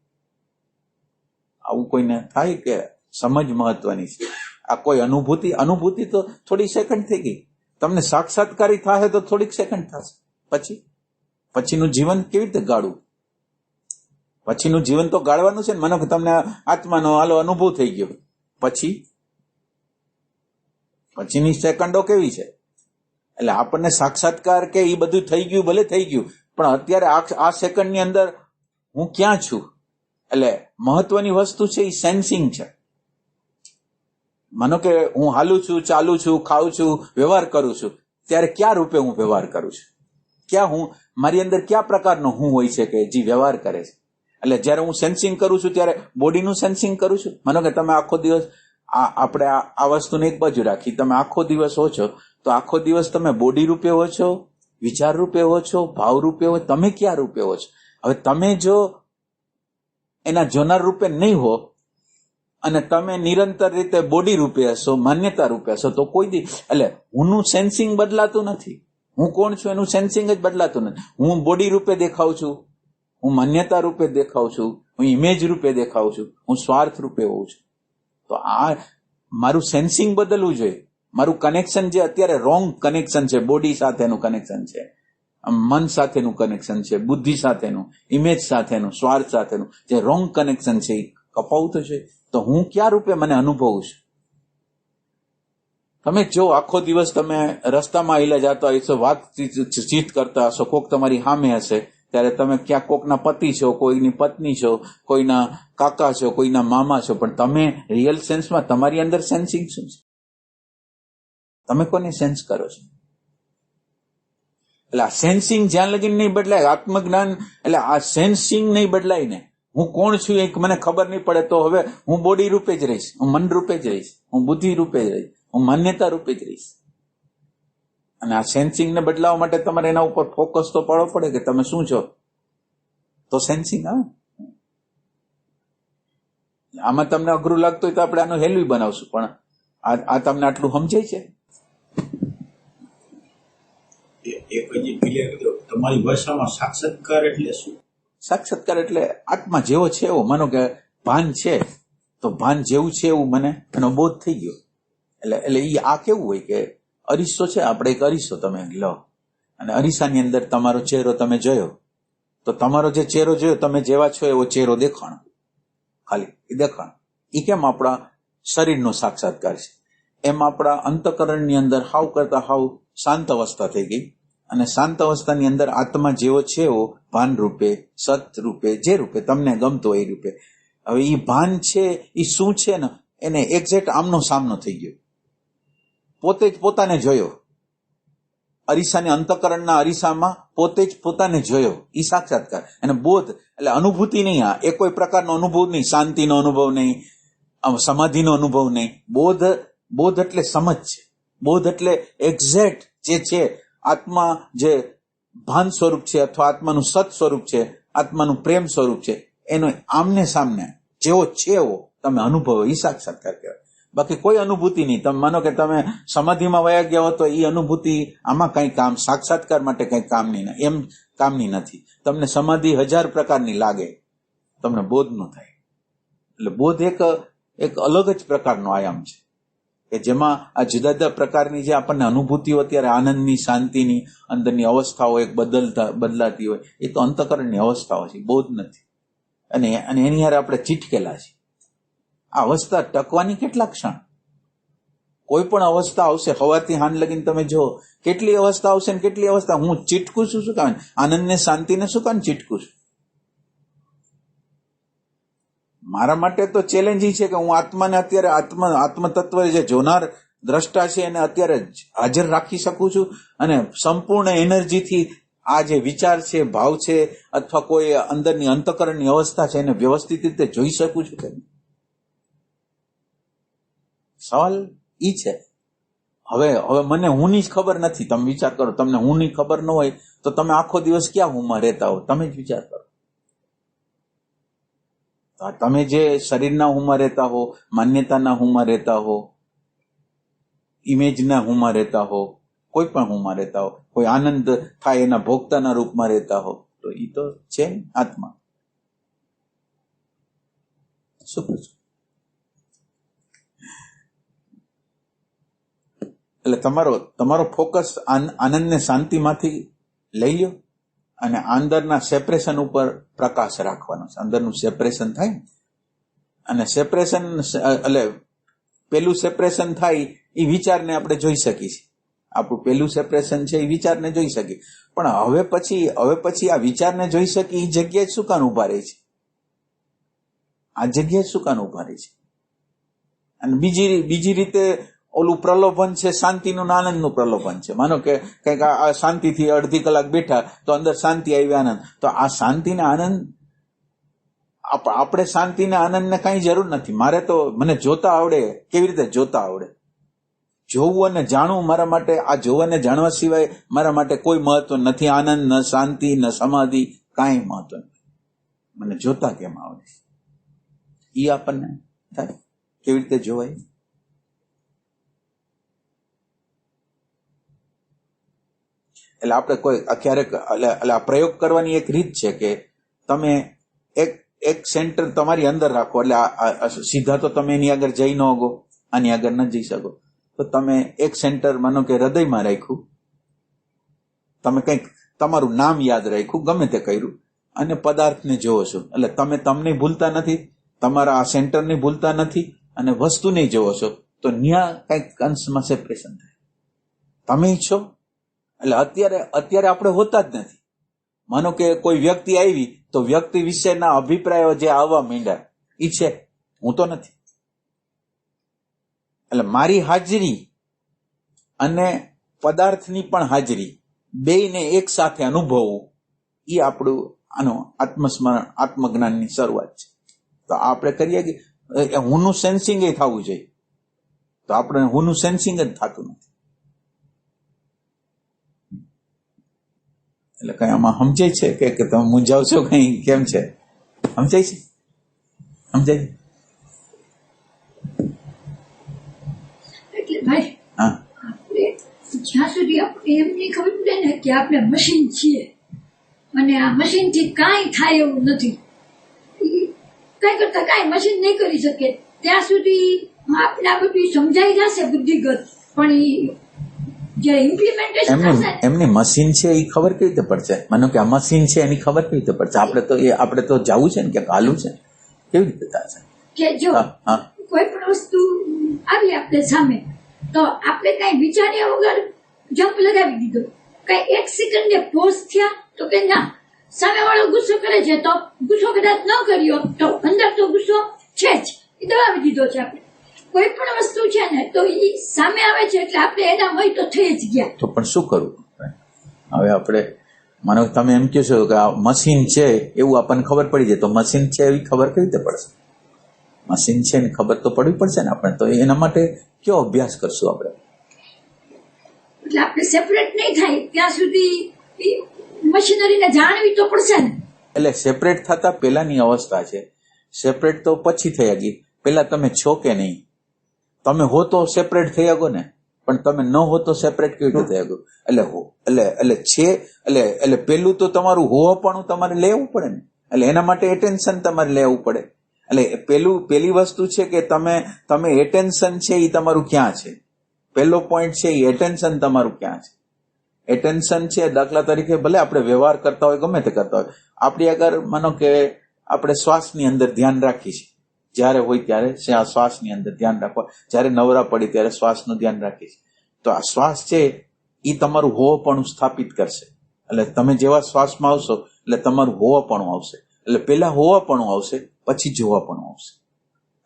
આવું કોઈને થાય કે સમજ મહત્વની છે? આ કોઈ અનુભૂતિ તો થોડી સેકન્ડ થઈ ગઈ. તમને સાક્ષાત્કારી થાય તો થોડીક સેકન્ડ થશે, પછીનું જીવન કેવી રીતે ગાળવું? પછીનું જીવન તો ગાળવાનું છે ને. માનો કે તમને આત્માનો હાલો અનુભવ થઈ ગયો, પછીની સેકન્ડો કેવી છે? એટલે આપણને સાક્ષાત્કાર કે એ બધું થઈ ગયું, ભલે થઈ ગયું, પણ અત્યારે આ સેકન્ડની અંદર હું ક્યાં છું? એટલે મહત્વની વસ્તુ છે એ સેન્સિંગ છે. માનો કે હું હાલું છું, ચાલું છું, ખાઉં છું, વ્યવહાર કરું છું, ત્યારે કયા રૂપે હું વ્યવહાર કરું છું? ક્યાં હું, મારી અંદર કયા પ્રકારનો હું હોય છે કે જે વ્યવહાર કરે છે? એટલે જયારે હું સેન્સિંગ કરું છું ત્યારે બોડીનું સેન્સિંગ કરું છું. માનો કે તમે આખો દિવસ આપણે આ વસ્તુને એક બાજુ રાખી, તમે આખો દિવસ હો છો, તો આખો દિવસ તમે બોડી રૂપે હો છો, વિચાર રૂપે હો છો, ભાવ રૂપે હો, તમે ક્યાં રૂપે હો છો? હવે તમે જો એના જોનાર રૂપે નહીં હો અને તમે નિરંતર રીતે બોડી રૂપે હશો, માન્યતા રૂપે હશો, તો કોઈ દી, એટલે હુંનું સેન્સિંગ બદલાતું નથી. હું કોણ છું એનું સેન્સિંગ જ બદલાતું નથી. હું બોડી રૂપે દેખાઉં છું, હું માન્યતા રૂપે દેખાઉં છું, હું ઇમેજ રૂપે દેખાઉં છું, હું સ્વાર્થ રૂપે હોઉં છું. તો આ મારું સેન્સિંગ બદલવું જોઈએ. મારું કનેક્શન જે અત્યારે રોંગ કનેક્શન છે, બોડી સાથેનું કનેક્શન છે, મન સાથેનું કનેક્શન છે, બુદ્ધિ સાથેનું, ઇમેજ સાથેનું, સ્વાર્થ સાથેનું જે રોંગ કનેક્શન છે એ કપાવું તો છે. તો હું ક્યાં રૂપે મને અનુભવું છું? તમે જો આખો દિવસ તમે રસ્તામાં હિલા જતા હશો, વાતચીત કરતા હશો, કોક તમારી સામે હશે, ત્યારે તમે ક્યાંક કોકના પતિ છો, કોઈની પત્ની છો, કોઈના કાકા છો, કોઈના મામા છો, પણ તમે રિયલ સેન્સમાં તમારી અંદર સેન્સિંગ શું છે? તમે કોને સેન્સ કરો છો? એટલે આ સેન્સિંગ જ્યાં લગીને નહીં બદલાય, આત્મજ્ઞાન એટલે આ સેન્સિંગ નહીં બદલાય ને, હું કોણ છું એ મને ખબર નહીં પડે, તો હવે હું બોડી રૂપે જ રહીશ, હું મન રૂપે જ રહીશ, હું બુદ્ધિ રૂપે જ રહીશ, હું માન્યતા રૂપે જ રહીશ. અને આ સેન્સિંગને બદલાવવા માટે તમારે એના ઉપર ફોકસ તો પાડવો પડે કે તમે શું છો, તો સેન્સિંગ આવે. આમાં તમને અઘરું લાગતું હોય તો આપણે આનું હેલવી બનાવશું, પણ આ તમને આટલું સમજાય છે? એક હજી ક્લિયર કરી દો, તમારી ભાષામાં સાક્ષાત્કાર એટલે શું? સાક્ષાત્કાર એટલે આત્મા જેવો છે એવો. માનો કે ભાન છે, તો ભાન જેવું છે એવું મને એનો બોધ થઈ ગયો. એટલે એ આ કેવું હોય કે અરીસો છે, આપણે એક અરીસો તમે લો અને અરીસાની અંદર તમારો ચહેરો તમે જોયો, તો તમારો જે ચહેરો જોયો, તમે જેવા છો એવો ચહેરો દેખાણો, ખાલી એ દેખાણ. એ કેમ? આપણા શરીરનો સાક્ષાત્કાર છે. એમ આપણા અંતઃકરણની અંદર હાવ કરતા હાવ શાંત અવસ્થા થઈ ગઈ, અને શાંત અવસ્થાની અંદર આત્મા જેવો છે એવો ભાન રૂપે, સત રૂપે, જે રૂપે તમને ગમતો એ રૂપે. હવે એ ભાન છે એ શું છે ને, એને એક્ઝેક્ટ આમનો સામનો થઈ ગયો. પોતે જ પોતાને જોયો, અરીસાની અંતઃકરણના અરીસામાં પોતે જ પોતાને જોયો, એ સાક્ષાત્કાર. અને બોધ એટલે અનુભૂતિ નહીં, આ એ કોઈ પ્રકારનો અનુભવ નહીં, શાંતિનો અનુભવ નહીં, સમાધિનો અનુભવ નહીં. બોધ એટલે સમજ છે. બોધ એટલે એક્ઝેક્ટ જે છે, આત્મા જે ભાન સ્વરૂપ છે, અથવા આત્માનું સત સ્વરૂપ છે, આત્માનું પ્રેમ સ્વરૂપ છે, એનો આમને સામને જેવો છે એવો તમે અનુભવો, એ સાક્ષાત્કાર કહેવાય. બાકી કોઈ અનુભૂતિ નહીં. તમે માનો કે તમે સમાધિમાં વયા ગયા હો, તો એ અનુભૂતિ આમાં કઈ કામ, સાક્ષાત્કાર માટે કઈ કામની, એમ કામની નથી. તમને સમાધિ 1000 પ્રકારની લાગે, તમને બોધ ન થાય. એટલે બોધ એક અલગ જ પ્રકારનો આયામ છે કે જેમાં આ જુદા જુદા પ્રકારની જે આપણને અનુભૂતિઓ અત્યારે આનંદની, શાંતિની, અંદરની અવસ્થાઓ એક બદલાતી હોય, એ તો અંતઃકરણની અવસ્થાઓ છે, બોધ નથી. અને એની હારે આપણે ચીટકેલા છે. આ અવસ્થા ટકવાની કેટલા ક્ષણ? કોઈ પણ અવસ્થા આવશે, હવાથી હાન લગીને તમે જો કેટલી અવસ્થા આવશે ને કેટલી અવસ્થા. હું ચીટકું છું શું કામ? આનંદને, શાંતિને શું કામ ચીટકું છું? મારા માટે તો ચેલેન્જ છે કે હું આત્માને અત્યારે આત્મ તત્વ જે જોનાર દ્રષ્ટા છે એને અત્યારે હાજર રાખી શકું છું, અને સંપૂર્ણ એનર્જીથી આ જે વિચાર છે, ભાવ છે, અથવા કોઈ અંદરની અંતઃકરણની અવસ્થા છે, એને વ્યવસ્થિત રીતે જોઈ શકું છું કે સવાલ ઈ છે. હવે મને હુંની જ ખબર નથી. તમે વિચાર કરો, તમને હુંની ખબર ન હોય તો તમે આખો દિવસ ક્યાં હુંમાં રહેતા હો? તમે જ વિચાર કરો. તમે જે શરીરના હુંમાં રહેતા હો, માન્યતાના હુંમાં રહેતા હો, ઇમેજના હુંમાં રહેતા હો, કોઈ પણ હુંમાં રહેતા હો, કોઈ આનંદ થાય એના ભોગતાના રૂપમાં રહેતા હો, તો એ તો છે આત્મા. શું પૂછું? એટલે તમારો ફોકસ આનંદ ને શાંતિમાંથી લઈ લો. અને અંદરના સેપરેશન ઉપર પ્રકાશ રાખવાનો છે. અંદરનું સેપરેશન થાય અને સેપરેશન એટલે પેલું સેપરેશન થાય એ વિચારને આપણે જોઈ શકીએ છીએ. આપણું પેલું સેપરેશન છે એ વિચારને જોઈ શકીએ, પણ હવે પછી આ વિચારને જોઈ શકીએ એ જગ્યાએ શું કાન ઉભા રહે છે? આ જગ્યાએ શું કાન ઉભા રહે છે? અને બીજી રીતે ઓલું પ્રલોભન છે, શાંતિનું આનંદનું પ્રલોભન છે. માનો કે કંઈક આ શાંતિથી અડધી કલાક બેઠા તો અંદર શાંતિ આવી, આનંદ. તો આ શાંતિને આનંદ, આપણે શાંતિને આનંદને કઈ જરૂર નથી. મને જોતા આવડે. કેવી રીતે જોતા આવડે? જોવું અને જાણવું મારા માટે, આ જોવા અને જાણવા સિવાય મારા માટે કોઈ મહત્વ નથી. આનંદ, ન શાંતિ, ન સમાધિ, કાંઈ મહત્વ નથી. મને જોતા કેમ આવડે એ આપણને થાય. કેવી રીતે જોવાય? એટલે આપણે કોઈ ક્યારેક એટલે આ પ્રયોગ કરવાની એક રીત છે કે તમે એક સેન્ટર તમારી અંદર રાખો. એટલે સીધા તો તમે એની આગળ જઈ ન શકો, આની આગળ ન જઈ શકો. તો તમે એક સેન્ટર માનો કે હૃદયમાં રાખ્યું, તમે કંઈક તમારું નામ યાદ રાખ્યું, ગમે તે કર્યું, અને પદાર્થને જોવો છો. એટલે તમે તમને ભૂલતા નથી, તમારા આ સેન્ટરને ભૂલતા નથી, અને વસ્તુને જોવો છો. તો ત્યાં કંઈક અંશમાં સેપરેશન થાય. તમે ઈચ્છો એટલે અત્યારે આપણે હોતા જ નથી. માનો કે કોઈ વ્યક્તિ આવી તો વ્યક્તિ વિશેના અભિપ્રાયો જે આવવા માંડ્યા એ છે, હું તો નથી. એટલે મારી હાજરી અને પદાર્થની પણ હાજરી બેયને એક સાથે અનુભવવું એ આપણું આત્મસ્મરણ, આત્મજ્ઞાનની શરૂઆત છે. તો આપણે કરીએ કે હુંનું સેન્સિંગ એ થવું જોઈએ. તો આપણે હુંનું સેન્સિંગ જ થતું નથી. એટલે કઈ આમાં સમજાય છે કે તમે મૂંઝાવ છો કઈ? કેમ છે? સમજાય છે? સમજાય? એટલે ભાઈ, હા, આપણે જ્યાં સુધી આપણે એમ નહીં ખબર પડે ને કે આપણે મશીન છીએ અને આ મશીનથી કાંઈ થાય એવું નથી, કઈ કરતા કાંઈ મશીન નહીં કરી શકે, ત્યાં સુધી આપણે આ બધું સમજાઈ જશે બુદ્ધિગત. પણ જે ઇમ્પ્લિમેન્ટેશન થશે એમની મશીન છે એ ખબર કેવી રીતે પડશે? માનો કે આ મશીન છે એની ખબર કેવી રીતે પડશે? આપણે તો જવું છે ને, કે હાલવું છે, કેવી રીતે થશે? કે જો કોઈ પણ વસ્તુ આવી આપણે સામે તો આપણે કઈ વિચાર્યા વગર જમ્પ લગાવી દીધો, કઈ એક સેકન્ડે પોઝ થયા તો કે ના, સામે વાળો ગુસ્સો કરે છે તો ગુસ્સો કદાચ ન કર્યો તો અંદર તો ગુસ્સો છે જ, એ દબાવી દીધો છે આપણે. કોઈ પણ વસ્તુ છે ને તો એ સામે આવે છે એટલે આપણે એના મય તો થઈ જ ગયા. તો પણ શું કરવું? હવે આપણે માનો તમે એમ કહો છો કે આ મશીન છે એવું આપણને ખબર પડી જાય, તો મશીન છે એવી ખબર કેવી રીતે પડશે? મશીન છે ને ખબર તો પડવી પડશે ને આપણે. તો એના માટે કયો અભ્યાસ કરશું આપણે? એટલે આપણે સેપરેટ નહીં થાય ત્યાં સુધી મશીનરીને જાણવી તો પડશે ને. એટલે સેપરેટ થતા પહેલાની અવસ્થા છે. સેપરેટ તો પછી થઈ ગઈ. પેલા તમે છો કે નહીં? તમે હો તો સેપરેટ થઈ શકો ને, પણ તમે ન હો તો સેપરેટ કેવી રીતે થઈ શકો? એટલે છે એટલે પેલું તો તમારું હોવાપણું તમારે લેવું પડે ને. એટલે એના માટે એટેન્શન તમારે લેવું પડે. એટલે પેલી વસ્તુ છે કે તમે એટેન્શન છે એ તમારું ક્યાં છે? પહેલો પોઈન્ટ છે એ એટેન્શન તમારું ક્યાં છે? એટેન્શન છે દાખલા તરીકે ભલે આપણે વ્યવહાર કરતા હોય, ગમે તે કરતા હોય, આપણી આગળ માનો કે આપણે શ્વાસની અંદર ધ્યાન રાખીએ છીએ. જ્યારે હોય ત્યારે શ્વાસની અંદર ધ્યાન રાખવા, જ્યારે નવરા પડી ત્યારે શ્વાસનું ધ્યાન રાખીએ છીએ. તો આ શ્વાસ છે એ તમારું હોવાપણું સ્થાપિત કરશે. એટલે તમે જેવા શ્વાસમાં આવશો એટલે તમારું હોવાપણું આવશે. એટલે પેલા હોવાપણું આવશે, પછી જોવાપણું આવશે.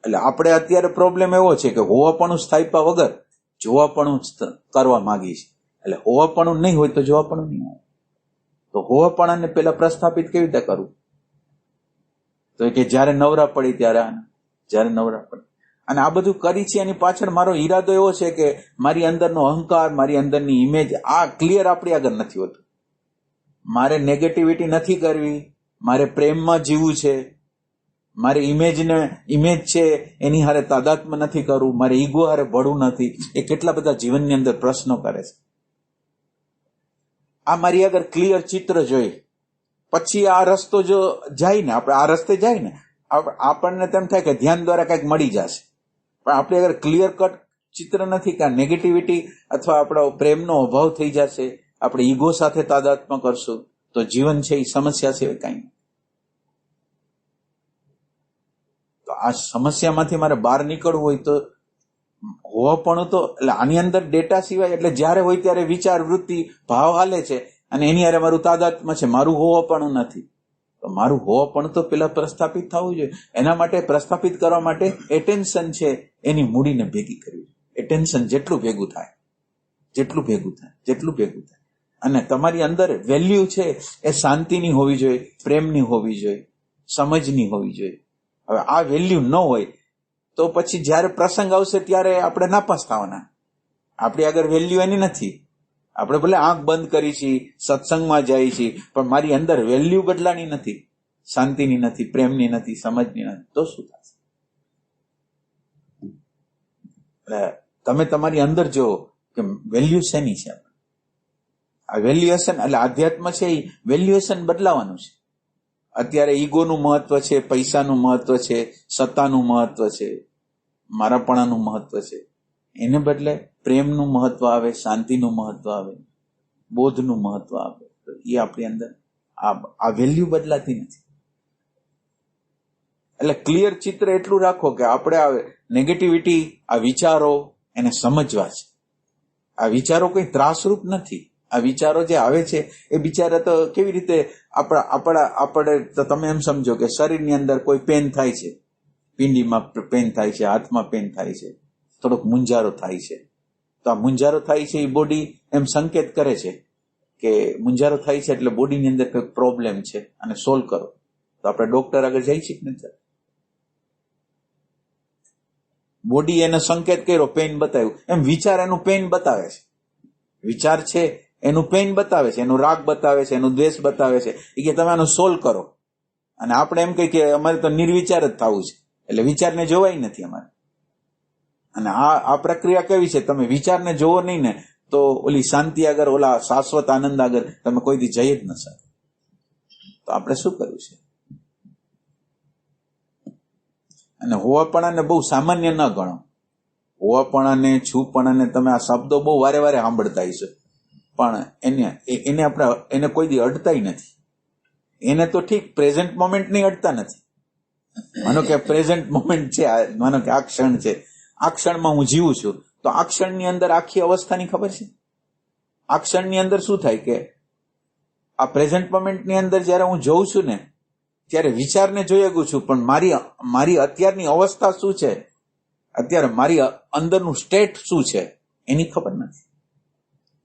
એટલે આપણે અત્યારે પ્રોબ્લેમ એવો છે કે હોવાપણું સ્થાપ્યા વગર જોવાપણું કરવા માંગીએ છીએ. એટલે હોવાપણું નહીં હોય તો જોવાપણું નહીં આવે. તો હોવાપણાને પેલા પ્રસ્થાપિત કેવી રીતે કરવું? તો કે જ્યારે નવરા પડી ત્યારે જ્યારે નવરા પડી. અને આ બધું કરી છે એની પાછળ મારો ઈરાદો એવો છે કે મારી અંદરનો અહંકાર, મારી અંદરની ઇમેજ આ ક્લિયર આપણી આગળ નથી હોતું. મારે નેગેટિવિટી નથી કરવી, મારે પ્રેમમાં જીવવું છે, મારે ઇમેજ છે એની હારે તાદાત્મ્ય નથી કરવું, મારે ઈગો હારે ભળવું નથી. એ કેટલા બધા જીવનની અંદર પ્રશ્નો કરે છે. આ મારી આગળ ક્લિયર ચિત્ર જોઈ પછી આ રસ્તો જો જાય ને, આપણે આ રસ્તે જાય ને, આપણને તેમ થાય કે ધ્યાન દ્વારા કંઈક મળી જશે. પણ આપણે અગર ક્લિયર કટ ચિત્ર નથી કે આ નેગેટિવિટી અથવા આપણો પ્રેમનો અભાવ થઈ જશે, આપણે ઈગો સાથે તાદાત્મ્ય કરશું, તો તો જીવન છે એ સમસ્યા સિવાય કાંઈ નહીં. તો આ સમસ્યામાંથી મારે બહાર નીકળવું હોય તો હોવાપણું તો એટલે આની અંદર ડેટા સિવાય એટલે જ્યારે હોય ત્યારે વિચાર વૃત્તિ ભાવ હાલે છે અને એની હારે મારું તાદાત્મ્ય છે, મારું હોવાપણું નથી. તો મારું હોવાપણું તો પેલા પ્રસ્થાપિત થવું જોઈએ. એના માટે પ્રસ્થાપિત કરવા માટે એટેન્શન છે એની મૂડીને ભેગી કરવી. એટેન્શન જેટલું ભેગું થાય અને તમારી અંદર વેલ્યુ છે એ શાંતિની હોવી જોઈએ, પ્રેમની હોવી જોઈએ, સમજની હોવી જોઈએ. હવે આ વેલ્યુ ન હોય તો પછી જ્યારે પ્રસંગ આવશે ત્યારે આપણે નાપાસ થવાના. આપણી આગળ વેલ્યુ એની નથી. આપણે ભલે આંખ બંધ કરી છીએ, સત્સંગમાં જઈએ છીએ, પણ મારી અંદર વેલ્યુ બદલાની નથી, શાંતિની નથી, પ્રેમની નથી, સમજની નથી, તો શું થશે? એટલે તમે તમારી અંદર જો કે વેલ્યુ શેની છે. આ વેલ્યુએશન એટલે આધ્યાત્મ છે એ વેલ્યુએશન બદલાવાનું છે. અત્યારે ઈગોનું મહત્વ છે, પૈસાનું મહત્વ છે, સત્તાનું મહત્વ છે, મારાપણાનું મહત્વ છે. એને બદલે પ્રેમનું મહત્વ આવે, શાંતિનું મહત્વ આવે, બોધનું મહત્વ આવે. તો એ આપણી અંદર આ વેલ્યુ બદલાતી નથી. એટલે ક્લિયર ચિત્ર એટલું રાખો કે આપણે આવે નેગેટિવિટી, આ વિચારો એને સમજવા છે. આ વિચારો કોઈ ત્રાસરૂપ નથી. આ વિચારો જે આવે છે એ બિચારા તો કેવી રીતે આપણે તો તમે એમ સમજો કે શરીરની અંદર કોઈ પેન થાય છે, પિંડીમાં પેન થાય છે, હાથમાં પેન થાય છે, થોડોક મુંજારો થાય છે. તો આ મુંજારો થાય છે એ બોડી એમ સંકેત કરે છે કે મુંજારો થાય છે એટલે બોડીની અંદર કંઈક પ્રોબ્લેમ છે અને સોલ્વ કરો. તો આપણે ડોક્ટર આગળ જઈ છીએ કે નથી? બોડી એને સંકેત કર્યો, પેન બતાવ્યું. એમ વિચાર એનું પેન બતાવે છે. વિચાર છે એનું પેન બતાવે છે, એનું રાગ બતાવે છે, એનું દ્વેષ બતાવે છે. એ કે તમે આનું સોલ્વ કરો. અને આપણે એમ કહીએ કે અમારે તો નિર્વિચાર જ થવું છે, એટલે વિચારને જોવાય નથી અમારે. અને આ પ્રક્રિયા કેવી છે? તમે વિચારને જોવો નહીં ને તો ઓલી શાંતિ આગળ, ઓલા શાશ્વત આનંદ આગળ તમે કોઈ દી જઈ જ ન શકો. તો આપણે શું કરવું છે? અને હોવાપણાને બહુ સામાન્ય ન ગણો. હોવાપણાને, છુપણાને તમે આ શબ્દો બહુ વારે વારે સાંભળતા હશો, પણ એને કોઈ દી અડતાય નથી. એને તો ઠીક પ્રેઝન્ટ મોમેન્ટ નહીં અડતા નથી. માનો કે પ્રેઝન્ટ મોમેન્ટ છે, માનો કે આ ક્ષણ છે, આ ક્ષણમાં હું જીવું છું, તો આ ક્ષણની અંદર આખી અવસ્થાની ખબર છે. આ ક્ષણની અંદર શું થાય કે આ પ્રેઝન્ટ મોમેન્ટની અંદર જયારે હું જોઉં છું ને ત્યારે વિચારને જોઈ શકું છું, પણ મારી અત્યારની અવસ્થા શું છે, અત્યારે મારી અંદરનું સ્ટેટ શું છે એની ખબર નથી.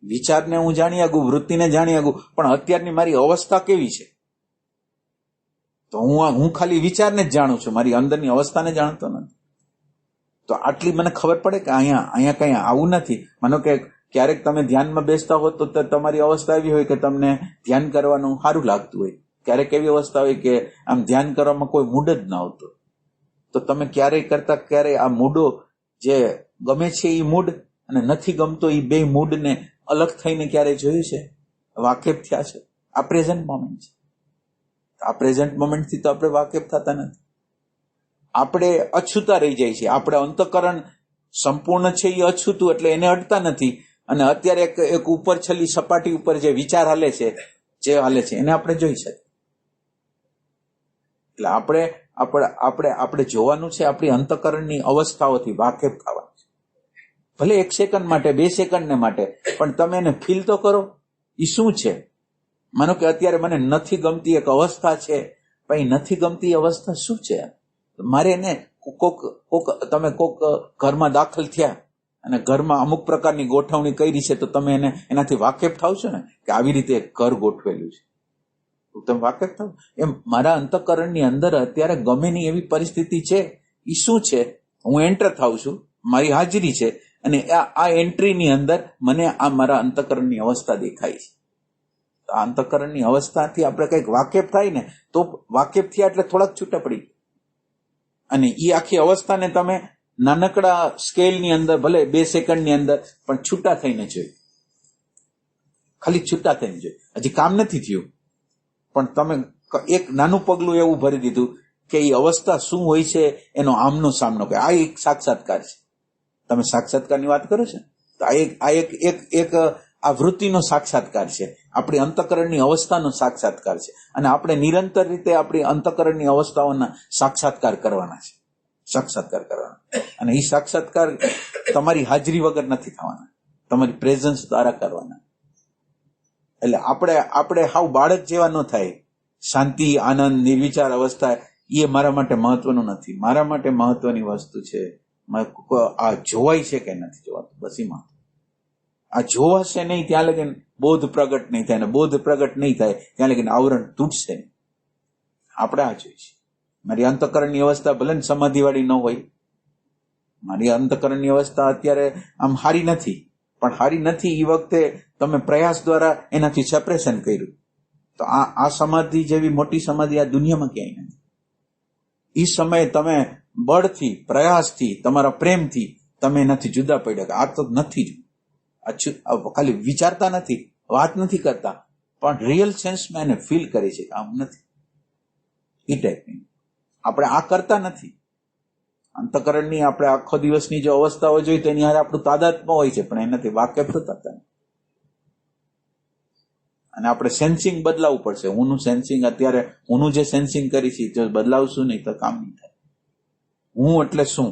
વિચારને હું જાણી શકું, વૃત્તિને જાણી શકું, પણ અત્યારની મારી અવસ્થા કેવી છે તો હું ખાલી વિચારને જ જાણું છું, મારી અંદરની અવસ્થાને જાણતો નથી. તો આટલી મને ખબર પડે કે અહીંયા કઈ આવું નથી. માનો કે ક્યારેક તમે ધ્યાનમાં બેસતા હો તો તમારી અવસ્થા એવી હોય કે તમને ધ્યાન કરવાનું સારું લાગતું હોય. ક્યારેક એવી અવસ્થા હોય કે આમ ધ્યાન કરવામાં કોઈ મૂડ જ ના આવતો. તો તમે ક્યારેય કરતા ક્યારેય આ મૂડો જે ગમે છે એ મૂડ અને નથી ગમતો એ બે મૂડને અલગ થઈને ક્યારેય જોયું છે, વાકેફ થયા છે? આ પ્રેઝન્ટ મોમેન્ટ છે. આ પ્રેઝન્ટ મોમેન્ટથી તો આપણે વાકેફ થતા નથી. આપણે અછૂતા રહી જાય છે. આપણે અંતઃકરણ સંપૂર્ણ છે એ અછૂતું, એટલે એને અડતા નથી. અને અત્યારે એક ઉપર છેલ્લી સપાટી ઉપર જે વિચાર હાલે છે, એને આપણે જોઈ શકીએ. એટલે આપણે જોવાનું છે આપણી અંતઃકરણની અવસ્થાઓથી વાકેફ થવાનું છે. ભલે 1 સેકન્ડ માટે, 2 સેકન્ડને માટે, પણ તમે એને ફીલ તો કરો. એ શું છે? માનો કે અત્યારે મને નથી ગમતી એક અવસ્થા છે, પણ નથી ગમતી અવસ્થા શું છે? મારે એને તમે કોક ઘરમાં દાખલ થયા અને ઘરમાં અમુક પ્રકારની ગોઠવણી કરી છે, તો તમે એનાથી વાકેફ થાવ છો ને કે આવી રીતે ઘર ગોઠવેલું છે, તમે વાકેફ થાવ. એમ મારા અંતઃકરણની અંદર અત્યારે ગમે ની એવી પરિસ્થિતિ છે, એ શું છે? હું એન્ટર થાઉં છું, મારી હાજરી છે, અને આ એન્ટ્રીની અંદર મને આ મારા અંતઃકરણની અવસ્થા દેખાય છે. આ અંતઃકરણની અવસ્થાથી આપણે કંઈક વાકેફ થાય ને તો વાકેફ થયા એટલે થોડાક છૂટા પડી. અને એ આખી અવસ્થાને તમે નાનકડા સ્કેલની અંદર, ભલે 2 સેકન્ડની અંદર, પણ છૂટા થઈને જોયું. ખાલી છૂટા થઈને જોયું. હજી કામ નથી થયું, પણ તમે એક નાનું પગલું એવું ભરી દીધું કે એ અવસ્થા શું હોય છે એનો આમનો સામનો કરે. આ એક સાક્ષાત્કાર છે. તમે સાક્ષાત્કારની વાત કરો છો તો આ વૃત્તિનો સાક્ષાત્કાર છે, આપણી અંતઃકરણની અવસ્થાનો સાક્ષાત્કાર છે, અને આપણે નિરંતર રીતે આપણી અંતઃકરણની અવસ્થાઓના સાક્ષાત્કાર કરવાના છે, સાક્ષાત્કાર કરવાના. અને એ સાક્ષાત્કાર તમારી હાજરી વગર નથી થવાના, તમારી પ્રેઝન્સ દ્વારા કરવાના. એટલે આપણે હાવ બાળક જેવા ન થાય. શાંતિ, આનંદ, નિર્વિચાર અવસ્થા એ મારા માટે મહત્વનું નથી. મારા માટે મહત્વની વસ્તુ છે આ જોવાય છે કે નથી જોવાતું, બસ એ મહત્વ. આ જોવાશે નહીં ત્યાં લગીને બોધ પ્રગટ નહીં થાય, અને બોધ પ્રગટ નહીં થાય ત્યાં લગીને આવરણ તૂટશે નહીં. આપણે આ જોઈશું. મારી અંતઃકરણની અવસ્થા ભલે ને સમાધિવાળી ન હોય, મારી અંતઃકરણની અવસ્થા અત્યારે આમ હારી નથી, પણ હારી નથી એ વખતે તમે પ્રયાસ દ્વારા એનાથી સેપરેશન કર્યું, તો આ સમાધિ જેવી મોટી સમાધિ આ દુનિયામાં ક્યાંય નથી. એ સમયે તમે બળથી, પ્રયાસથી, તમારા પ્રેમથી તમે એનાથી જુદા પડ્યા કે આ તો નથી જ. ખાલી વિચારતા નથી, વાત નથી કરતા, પણ રિયલ સેન્સમાં એને ફીલ કરી છે કે આમ નથી. એ ટાઈપની આપણે આ કરતા નથી. અંતઃકરણની આપણે આખો દિવસની જે અવસ્થાઓ જોઈ તો એની હારે આપણું તાદાત્મ્ય હોય છે, પણ એનાથી વાકેફ થતા નથી. અને આપણે સેન્સિંગ બદલાવવું પડશે. હુંનું સેન્સિંગ અત્યારે હુંનું જે સેન્સિંગ કરી છે જો બદલાવશું નહીં તો કામ નહીં થાય. હું એટલે શું,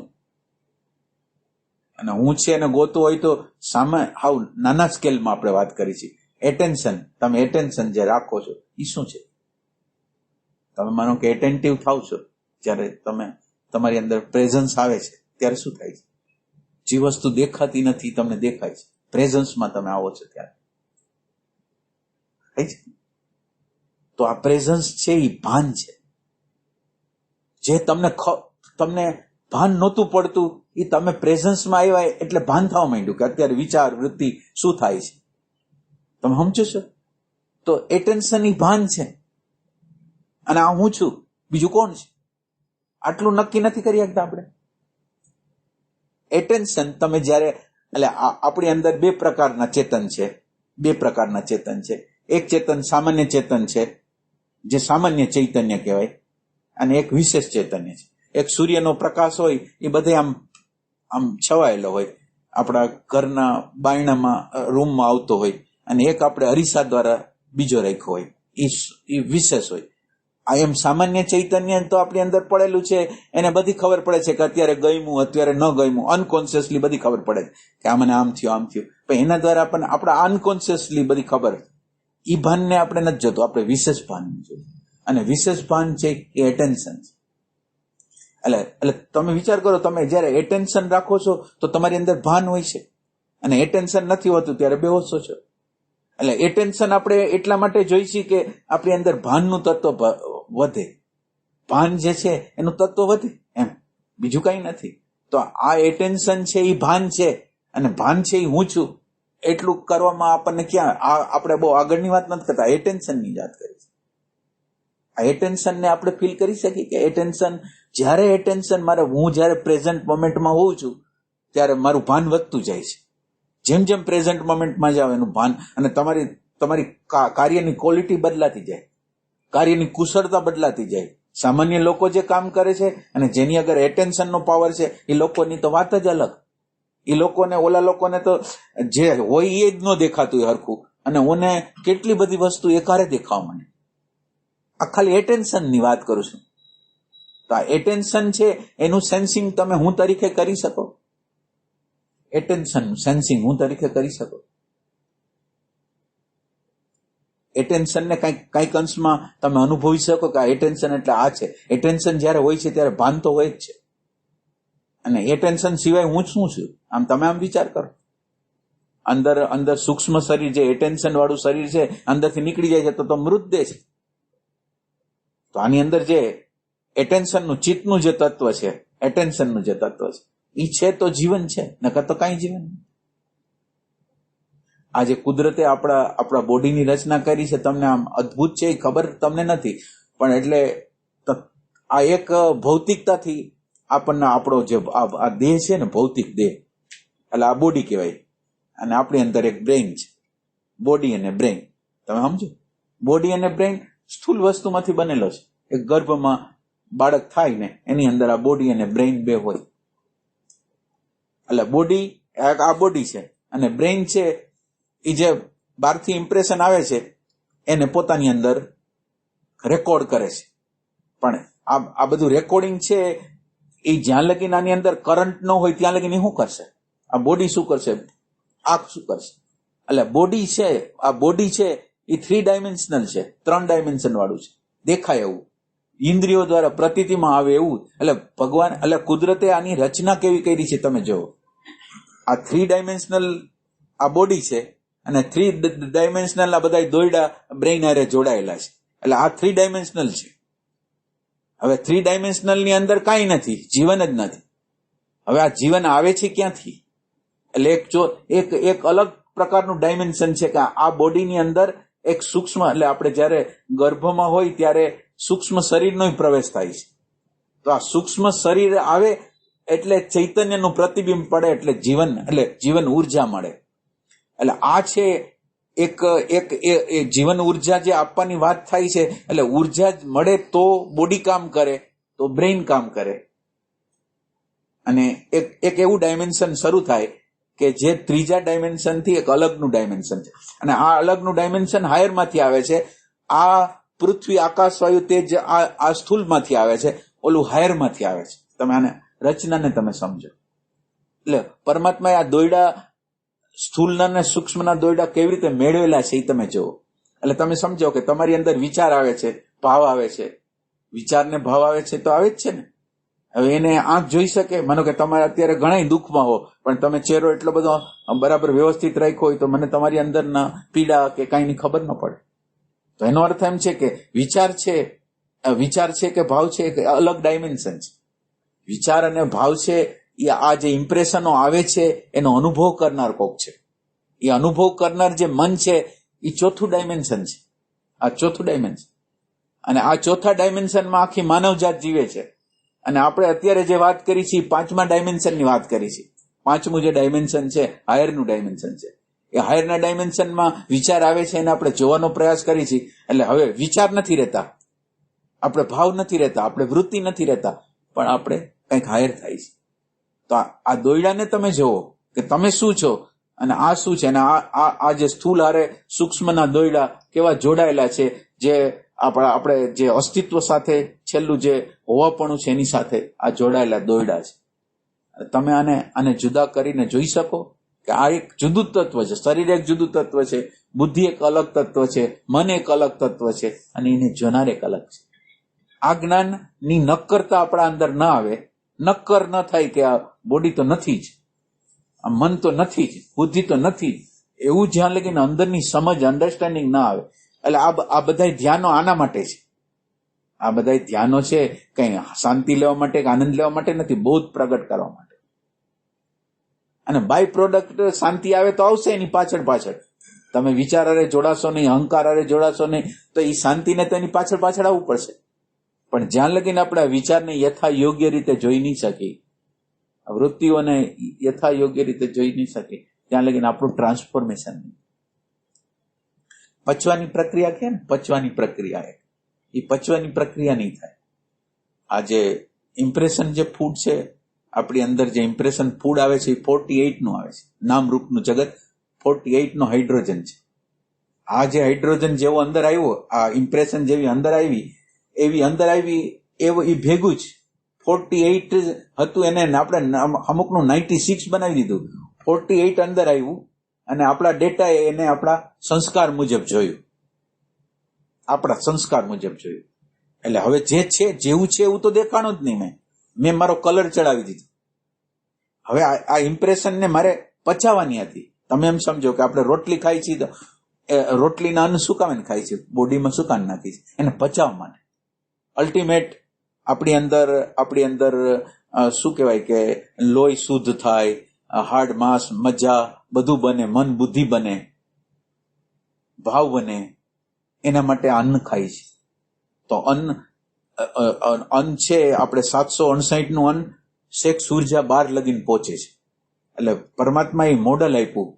અને હું છે એને ગોતું હોય તો સામે હાવ નાના સ્કેલમાં આપણે વાત કરી છે. એટેન્શન, તમે એટેન્શન જે રાખો છો એ શું છે? તમે માનો કે એટેન્ટિવ થાવ છો જ્યારે તમે તમારી અંદર પ્રેઝન્સ આવે છે ત્યારે શું થાય છે? જે વસ્તુ દેખાતી નથી તમને દેખાય છે, પ્રેઝન્સમાં તમે આવો છો ત્યારે થાય છે. તો આ પ્રેઝન્સ છે એ ભાન છે. જે તમને ભાન નહોતું પડતું એ તમે પ્રેઝન્સમાં આવ્યા એટલે ભાન થવા માંડ્યું કે અત્યારે વિચાર, વૃત્તિ શું થાય છે. તમે સમજો છો? તો એટેન્શન એ ભાન છે. અને આ હું છું, બીજું કોણ છે આટલું નક્કી નથી કરી શકતા આપણે. એટેન્શન તમે જ્યારે, એટલે આપણી અંદર બે પ્રકારના ચેતન છે. એક ચેતન સામાન્ય ચેતન છે જે સામાન્ય ચૈતન્ય કહેવાય, અને એક વિશેષ ચૈતન્ય છે. એક સૂર્યનો પ્રકાશ હોય એ બધે આમ છવાયેલો હોય, આપણા ઘરના બાયણામાં, રૂમમાં આવતો હોય, અને એક આપણે અરીસા દ્વારા બીજો રાખ્યો હોય, એ વિશેષ હોય. આ એમ સામાન્ય ચૈતન્ય તો આપણી અંદર પડેલું છે, એને બધી ખબર પડે છે કે અત્યારે ગમ્યું, અત્યારે ન ગમ્યું, અનકોન્શિયસલી બધી ખબર પડે છે કે આ મને આમ થયું. પણ એના દ્વારા આપણને આપણા અનકોન્શિયસલી બધી ખબર, એ ભાનને આપણે નથી જોતું, આપણે વિશેષ ભાન જોયું. અને વિશેષ ભાન છે એ એટેન્શન છે. એટલે તમે વિચાર કરો, તમે જયારે એટેન્શન રાખો છો તો તમારી અંદર ભાન હોય છે, અને એટેન્શન નથી હોતું ત્યારે બેહોશો છો. એટલે એટેન્શન આપણે એટલા માટે જોઈશું કે આપણી અંદર ભાનનું તત્વ વધે, ભાન જે છે એનું તત્વ વધે, એમ બીજું કઈ નથી. તો આ એટેન્શન છે એ ભાન છે, અને ભાન છે એ હું છું. એટલું કરવામાં આપણને ક્યાં, આપણે બહુ આગળની વાત નથી કરતા, એટેન્શનની વાત કરી છે. આ એટેન્શનને આપણે ફીલ કરી શકીએ કે એટેન્શન, જ્યારે એટેન્શન મારે, હું જ્યારે પ્રેઝન્ટ મોમેન્ટમાં હોઉં છું ત્યારે મારું ભાન વધતું જાય છે. જેમ જેમ પ્રેઝન્ટ મોમેન્ટમાં જાવ એનું ભાન, અને તમારી કાર્યની ક્વોલિટી બદલાતી જાય, કાર્યની કુશળતા બદલાતી જાય. સામાન્ય લોકો જે કામ કરે છે અને જેની અગર એટેન્શનનો પાવર છે એ લોકોની તો વાત જ અલગ. એ લોકોને, ઓલા લોકોને તો જે હોય એ જ ન દેખાતું હરખું, અને ઓને કેટલી બધી વસ્તુ એકારે દેખાવા માંડે. આ ખાલી એટેન્શનની વાત કરું છું. તો આ એટેન્શન છે એનું સેન્સિંગ તમે હું તરીકે કરી શકો. એટેન્શન સેન્સિંગ હું તરીકે કરી શકો. એટેન્શનને કઈક અંશમાં તમે અનુભવી શકો કે આ એટેન્શન એટલે આ છે. એટેન્શન જયારે હોય છે ત્યારે ભાન તો હોય જ છે, અને એટેન્શન સિવાય હું શું છું? આમ તમે આમ વિચાર કરો, અંદર સૂક્ષ્મ શરીર, જે એટેન્શન વાળું શરીર છે, અંદરથી નીકળી જાય છે તો મૃતદેહ છે. તો આની અંદર જે એટેન્શનનું, ચિત્તનું જે તત્વ છે, એટેન્શનનું જે તત્વ છે, એ છે તો જીવન છે, નકર તો કઈ જીવન નહીં. આ જે કુદરતે આપણા બોડીની રચના કરી છે, તમને આમ અદ્ભુત છે એ ખબર તમને નથી, પણ એટલે આ એક ભૌતિકતાથી આપણને આપણો જે આ દેહ છે ને, ભૌતિક દેહ, એટલે આ બોડી કહેવાય, અને આપણી અંદર એક બ્રેઇન છે. બોડી અને બ્રેઇન, તમે સમજો? બોડી અને બ્રેઇન સ્થૂલ વસ્તુમાંથી બનેલો છે. એક ગર્ભમાં બાળક થાય ને એની અંદર આ બોડી અને બ્રેઇન બે હોય. એટલે બોડી, આ બોડી છે, અને બ્રેઇન છે એ જે બહારથી ઇમ્પ્રેશન આવે છે એને પોતાની અંદર રેકોર્ડ કરે છે. પણ આ બધું રેકોર્ડિંગ છે એ જ્યાં લગીને આની અંદર કરંટ ન હોય ત્યાં લગીને શું કરશે? આ બોડી શું કરશે? આંખ શું કરશે? એટલે બોડી છે, આ બોડી છે એ 3 ડાયમેન્શનલ છે, 3 ડાયમેન્શન વાળું છે, દેખાય એવું, ઇન્દ્રિયો દ્વારા પ્રતીતિમાં આવે એવું. એટલે ભગવાન, એટલે કુદરતે આની રચના કેવી કરી છે તમે જુઓ. આ 3 ડાયમેન્શનલ આ બોડી છે અને 3 ડાયમેન્શનલ આ બધા દોયડા બ્રેઇન હારે જોડાયેલા છે. એટલે આ 3 ડાયમેન્શનલ છે. હવે 3 ડાયમેન્શનલ ની અંદર કાંઈ નથી, જીવન જ નથી. હવે આ જીવન આવે છે ક્યાંથી? એટલે એક અલગ પ્રકારનું ડાયમેન્શન છે કે આ બોડીની અંદર એક સૂક્ષ્મ, એટલે આપણે જયારે ગર્ભમાં હોય ત્યારે સૂક્ષ્મ શરીરનો પ્રવેશ થાય છે. તો આ સૂક્ષ્મ શરીર આવે એટલે ચૈતન્યનું પ્રતિબિંબ પડે એટલે જીવન ઉર્જા મળે. એટલે આ છે એક જીવન ઉર્જા જે આપવાની વાત થાય છે. એટલે ઉર્જા મળે તો બોડી કામ કરે, તો બ્રેઇન કામ કરે. અને એક એવું ડાયમેન્શન શરૂ થાય કે જે ત્રીજા ડાયમેન્શન થી એક અલગનું ડાયમેન્શન છે. અને આ અલગનું ડાયમેન્શન હાયર માંથી આવે છે. આ પૃથ્વી, આકાશ, વાયુ, તેજ આ સ્થૂલ માંથી આવે છે, ઓલું હાયર માંથી આવે છે. તમે આને રચનાને તમે સમજો. એટલે પરમાત્માએ આ દોયડા, સ્થૂળના અને સૂક્ષ્મના દોયડા કેવી રીતે મેળવેલા છે એ તમે જુઓ. એટલે તમે સમજો કે તમારી અંદર વિચાર આવે છે, ભાવ આવે છે. વિચાર ને ભાવ આવે છે તો આવે જ છે ને. હવે એને આંખ જોઈ શકે? માનો કે તમારે અત્યારે ઘણા દુઃખમાં હો, પણ તમે ચહેરો એટલો બધો બરાબર વ્યવસ્થિત રાખ્યો હોય તો મને તમારી અંદરના પીડા કે કાંઈની ખબર ન પડે. તો એનો અર્થ એમ છે કે વિચાર છે કે ભાવ છે કે અલગ ડાયમેન્શન છે. વિચાર અને ભાવ છે એ આ જે ઇમ્પ્રેશનો આવે છે એનો અનુભવ કરનાર કોક છે. એ અનુભવ કરનાર જે મન છે એ 4થું ડાયમેન્શન છે. આ 4થું ડાયમેન્શન. અને આ 4થા ડાયમેન્શનમાં આખી માનવજાત જીવે છે. અને આપણે અત્યારે જે વાત કરી છે એ 5મા ડાયમેન્શનની વાત કરી છે. 5મું જે ડાયમેન્શન છે હાયરનું ડાયમેન્શન છે. એ હાયરના ડાયમેન્શનમાં વિચાર આવે છે એને આપણે જોવાનો પ્રયાસ કરી છીએ. એટલે હવે વિચાર નથી રહેતા, આપણે ભાવ નથી રહેતા, આપણે વૃત્તિ નથી રહેતા, પણ આપણે કંઈક હાયર થાય છે. તો આ દોયડાને તમે જુઓ કે તમે શું છો અને આ શું છે. અને આ જે સ્થૂલ હારે સૂક્ષ્મના દોયડા કેવા જોડાયેલા છે, જે આપણે જે અસ્તિત્વ સાથે છેલ્લું જે હોવાપણું છે એની સાથે આ જોડાયેલા દોયડા છે. તમે આને જુદા કરીને જોઈ શકો કે આ એક જુદું તત્વ છે. શરીર એક જુદું તત્વ છે, બુદ્ધિ એક અલગ તત્વ છે, મન એક અલગ તત્વ છે, અને એને જોનાર એક અલગ છે. આ જ્ઞાનની નક્કરતા આપણા અંદર ન આવે, નક્કર ન થાય કે આ બોડી તો નથી જ, આ મન તો નથી જ, બુદ્ધિ તો નથી જ, એવું જ્યાં લગીને અંદરની સમજ, અન્ડરસ્ટેન્ડિંગ ના આવે. એટલે આ બધા ધ્યાનો આના માટે છે. આ બધા ધ્યાનો છે કઈ શાંતિ લેવા માટે કે આનંદ લેવા માટે નથી, બોધ પ્રગટ કરવા માટે. અને બાય પ્રોડક્ટ શાંતિ આવે તો આવશે એની પાછળ. તમે વિચાર હારે જોડાશો નહીં, અહંકાર હારે જોડાશો નહીં, તો એ શાંતિને તો એની પાછળ આવવું પડશે. પણ જ્યાં લગીને આપણે વિચારને યથા યોગ્ય રીતે જોઈ નહીં શકીએ, વૃત્તિઓને યથા યોગ્ય રીતે જોઈ નહીં શકીએ, ત્યાં લગીને આપણું ટ્રાન્સફોર્મેશન નહીં. પચવાની પ્રક્રિયા કે પચવાની પ્રક્રિયા એ પચવાની પ્રક્રિયા નહીં થાય. આ જે ઇમ્પ્રેશન જે ફૂડ છે આપણી અંદર, જે ઇમ્પ્રેશન ફૂડ આવે છે એ 48 નું આવે છે. નામ રૂપનું જગત 48 નો હાઇડ્રોજન છે. આ જે હાઇડ્રોજન જેવો અંદર આવ્યો, આ ઇમ્પ્રેશન જેવી અંદર આવી એવું એ ભેગું જ 48 હતું, એને આપણે અમુકનું 96 બનાવી દીધું. 48 અંદર આવ્યું અને આપણા ડેટા એને આપણા સંસ્કાર મુજબ જોયું, આપણા સંસ્કાર મુજબ જોયું. એટલે હવે જે છે જેવું છે એવું તો દેખાણું જ નહીં. મેં મારો કલર ચડાવી દીધો. હવે આ ઇમ્પ્રેશનને મારે પચાવવાની હતી. તમે એમ સમજો કે આપણે રોટલી ખાઈ છીએ તો રોટલીના અન્ન શું કામ ખાય છે, બોડીમાં શું કામ નાખી છે, એને પચાવવા માટે. અલ્ટિમેટ આપણી અંદર શું કહેવાય કે લોહી શુદ્ધ થાય, હાડ માંસ મજા બધું બને, મન બુદ્ધિ બને, ભાવ બને, એના માટે અન્ન ખાય છે. તો અન્ન છે આપણે 759 નું અન્ન શેખ સૂરજા 12 લગીને પહોંચે છે. એટલે પરમાત્માએ મોડલ આપ્યું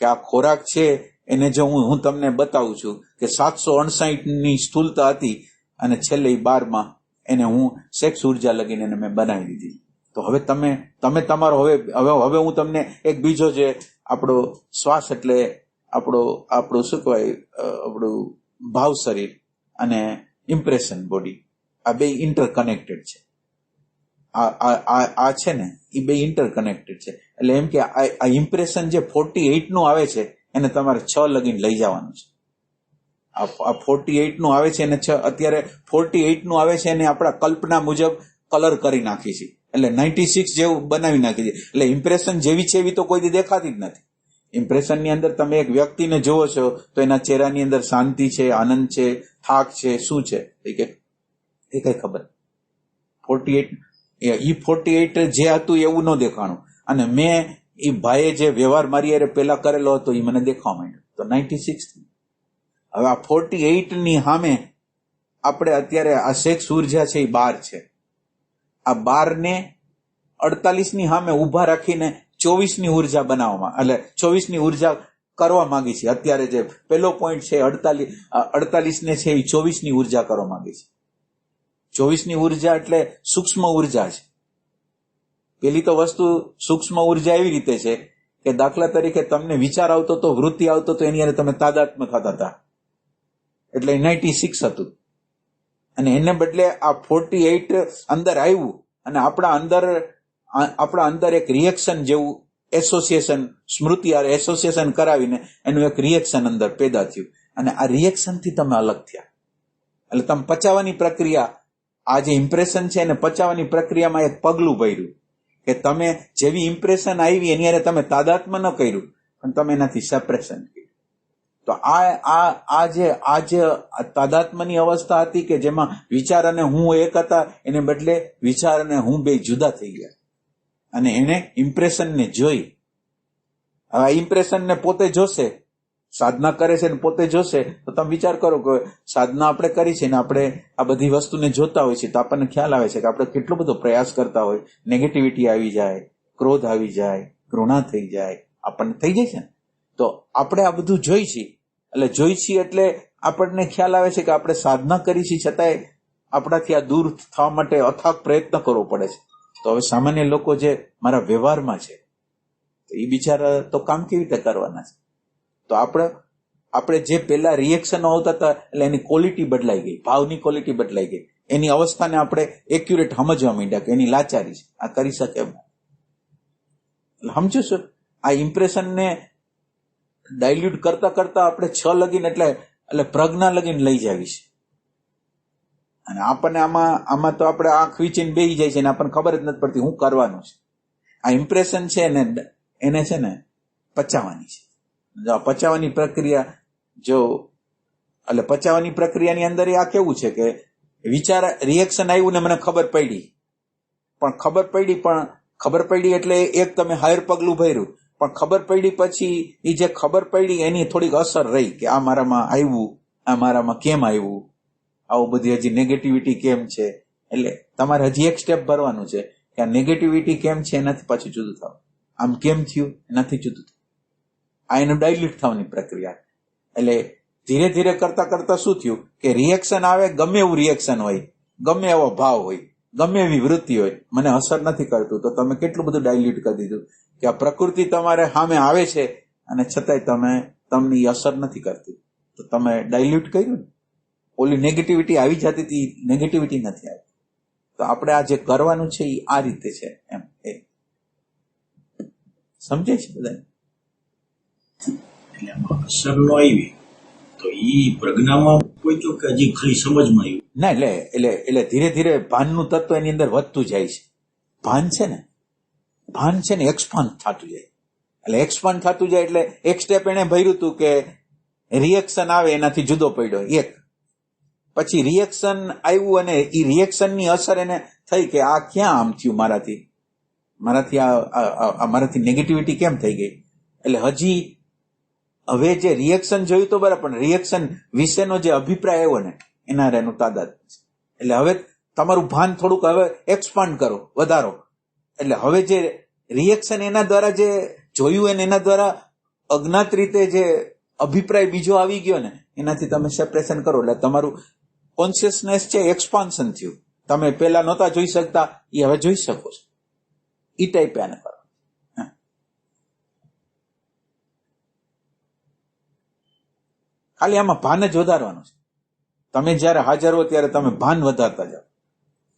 કે આ ખોરાક છે એને જો હું તમને બતાવું છું કે 759 ની સ્થૂલતા હતી અને છેલ્લે 12માં એને હું શેખ સૂરજા લગીને એને મેં બનાવી દીધી. તો હવે તમે તમારો હવે હું તમને એક બીજો જે આપણો શ્વાસ એટલે આપણું શું કહેવાય, આપણું ભાવ શરીર અને ઇમ્પ્રેશન બોડી, આ બે ઇન્ટરકનેક્ટેડ છે. આ છે ને એ બે ઇન્ટરકનેક્ટેડ છે. એટલે એમ કે આ ઇમ્પ્રેશન જે 48 નું આવે છે એને તમારે 6 લગીને લઈ જવાનું છે. આ 48 નું આવે છે એને અત્યારે 48 નું આવે છે એને આપણા કલ્પના મુજબ કલર કરી નાખી છે, એટલે 96 જેવું બનાવી નાખી છે. એટલે ઇમ્પ્રેશન જેવી છે એવી તો કોઈ દી દેખાતી જ નથી. ઇમ્પ્રેશનની અંદર તમે એક વ્યક્તિને જોવો છો તો એના ચહેરાની અંદર શાંતિ છે, આનંદ છે, થાક છે, શું છે એ કઈ ખબર. 48 જે હતું એવું ન દેખાણું, અને મેં એ ભાઈએ જે વ્યવહાર મારી હારે પેલા કરેલો હતો એ મને દેખાવા માંડ્યો, તો 96. હવે આ 48 ની સામે આપણે અત્યારે આ સેક્સ ઉર્જા છે એ 12 છે. આ 12 ને 48 ની સામે ઉભા રાખીને 24 ની ઉર્જા બનાવવામાં, એટલે 24 ની ઉર્જા કરવા માંગી છે. અત્યારે જે પેલો પોઈન્ટ છે 48 ને છે એ 24 ની ઉર્જા કરવા માંગી છે. 24 ની ઉર્જા એટલે સૂક્ષ્મ ઉર્જા છે. પેલી તો વસ્તુ સૂક્ષ્મ ઉર્જા એવી રીતે છે કે દાખલા તરીકે તમને વિચાર આવતો તો, વૃત્તિ આવતો તો એની અંદર તમે તાદાત્મ્ય થતા હતા, એટલે 96 હતું. અને એને બદલે આ 48 અંદર આવ્યું અને આપણા અંદર એક રિએક્શન જેવું એસોસિએશન, સ્મૃતિ એસોસિએશન કરાવીને એનું એક રિએક્શન અંદર પેદા થયું, અને આ રિએક્શન થી તમે અલગ થયા. એટલે તમે પચાવવાની પ્રક્રિયા, આ જે ઇમ્પ્રેશન છે એને પચાવવાની પ્રક્રિયામાં એક પગલું ભર્યું કે તમે જેવી ઇમ્પ્રેશન આવી એની હારે તમે તાદાત્મ્ય ન કર્યું પણ તમે એનાથી સેપરેશન કર્યું. તો આ જે તાદાત્મ્યની અવસ્થા હતી કે જેમાં વિચાર અને હું એક હતા, એને બદલે વિચાર અને હું બે જુદા થઈ ગયા, અને એને ઇમ્પ્રેશનને જોઈ. હવે આ ઇમ્પ્રેશનને પોતે જોશે, સાધના કરે છે ને પોતે જોશે, તો તમે વિચાર કરો કે સાધના આપણે કરી છે ને આપણે આ બધી વસ્તુને જોતા હોય છે તો આપણને ખ્યાલ આવે છે કે આપણે કેટલો બધો પ્રયાસ કરતા હોય, નેગેટિવિટી આવી જાય, ક્રોધ આવી જાય, ઘૃણા થઈ જાય, આપણને થઈ જાય છે ને. તો આપણે આ બધું જોઈ છીએ એટલે આપણને ખ્યાલ આવે છે કે આપણે સાધના કરી છે છતાંય આપણાથી આ દૂર થવા માટે અથાગ પ્રયત્ન કરવો પડે છે. તો હવે સામાન્ય લોકો જે મારા વ્યવહારમાં છે તો એ બિચારા તો કામ કેવી રીતે કરવાના છે? તો આપણે જે પેલા રિએક્શનો આવતા હતા એટલે એની ક્વોલિટી બદલાઈ ગઈ, ભાવની ક્વોલિટી બદલાઈ ગઈ, એની અવસ્થાને આપણે એક્યુરેટ સમજવા માંડ્યા કે એની લાચારી છે, આ કરી શકે એમ. સમજો છો? આ ઇમ્પ્રેશનને ડાયલ્યુટ કરતા કરતા આપણે 6 લગીન એટલે પ્રજ્ઞા લગીન લઈ જાવી છે. અને આપણને આમાં તો આપણે આંખ વીચીને બેસી જાય છે અને આપણને ખબર જ નથી પડતી શું કરવાનું છે. આ ઇમ્પ્રેશન છે ને એને છે ને પચાવવાની છે. પચાવવાની પ્રક્રિયા પચાવવાની પ્રક્રિયાની અંદર આ કેવું છે કે વિચાર રિએક્શન આવ્યું ને મને ખબર પડી એટલે એક તમે હાયર પગલું ભર્યું, પણ ખબર પડી પછી એ જે ખબર પડી એની થોડીક અસર રહી કે આ મારામાં આવ્યું, આ મારામાં કેમ આવ્યું, આવું બધી હજી નેગેટિવિટી કેમ છે. એટલે તમારે હજી એક સ્ટેપ ભરવાનું છે કે આ નેગેટિવિટી કેમ છે એનાથી પાછું જુદું થાવ, આમ કેમ થયું એનાથી જુદું થયું. આ એનું ડાયલ્યુટ થવાની પ્રક્રિયા. એટલે ધીરે ધીરે કરતા કરતા શું થયું કે રિએક્શન આવે, ગમે એવું રિએક્શન હોય, ગમે એવો ભાવ હોય, ગમે એવી વૃત્તિ હોય, મને અસર નથી કરતું. તો તમે કેટલું બધું ડાયલ્યુટ કરી દીધું કે આ પ્રકૃતિ તમારે સામે આવે છે અને છતાંય તમને અસર નથી કરતી. તો તમે ડાયલ્યુટ કર્યું ને. ઓલી નેગેટિવિટી આવી જતી હતી, નેગેટિવિટી નથી આવી. તો આપણે આ જે કરવાનું છે એ આ રીતે છે એમ. સમજે છે બધા? એટલે આમાં અસર નો આવી તો ઈ પ્રજ્ઞામાં કોઈ તો કે હજી ખાલી સમજમાં આવ્યું ના. એટલે ધીરે ધીરે ભાનનું તત્વ એની અંદર વધતું જાય છે. ભાન છે ને એક્સપાન્ડ થતું જાય. એટલે એક્સપાન્ડ થતું જાય એટલે એક સ્ટેપ એને ભર્યું હતું કે રિએક્શન આવે એનાથી જુદો પડ્યો એક, પછી રિએક્શન આવ્યું અને એ રિએક્શનની અસર એને થઈ કે આ ક્યાં આમ થયું, મારાથી નેગેટિવિટી કેમ થઈ ગઈ. એટલે હવે જે રિએક્શન જોયું તો બરાબર, પણ રિએક્શન વિશેનો જે અભિપ્રાય આવ્યો ને એના એનું તાદાદ છે. એટલે હવે તમારું ભાન થોડુંક હવે એક્સપાન્ડ કરો, વધારો. એટલે હવે જે રિએક્શન એના દ્વારા જે જોયું એને એના દ્વારા અજ્ઞાત રીતે જે અભિપ્રાય બીજો આવી ગયો ને એનાથી તમે સેપરેશન કરો. એટલે તમારું કોન્શિયસનેસ છે એક્સપાન્શન થયું. તમે પેલા નહોતા જોઈ શકતા એ હવે જોઈ શકો છો. ઈ ટાઈપ આને કરો. ખાલી આમાં ભાન જ વધારવાનું છે. તમે જ્યારે હાજર હો ત્યારે તમે ભાન વધારતા જાઓ,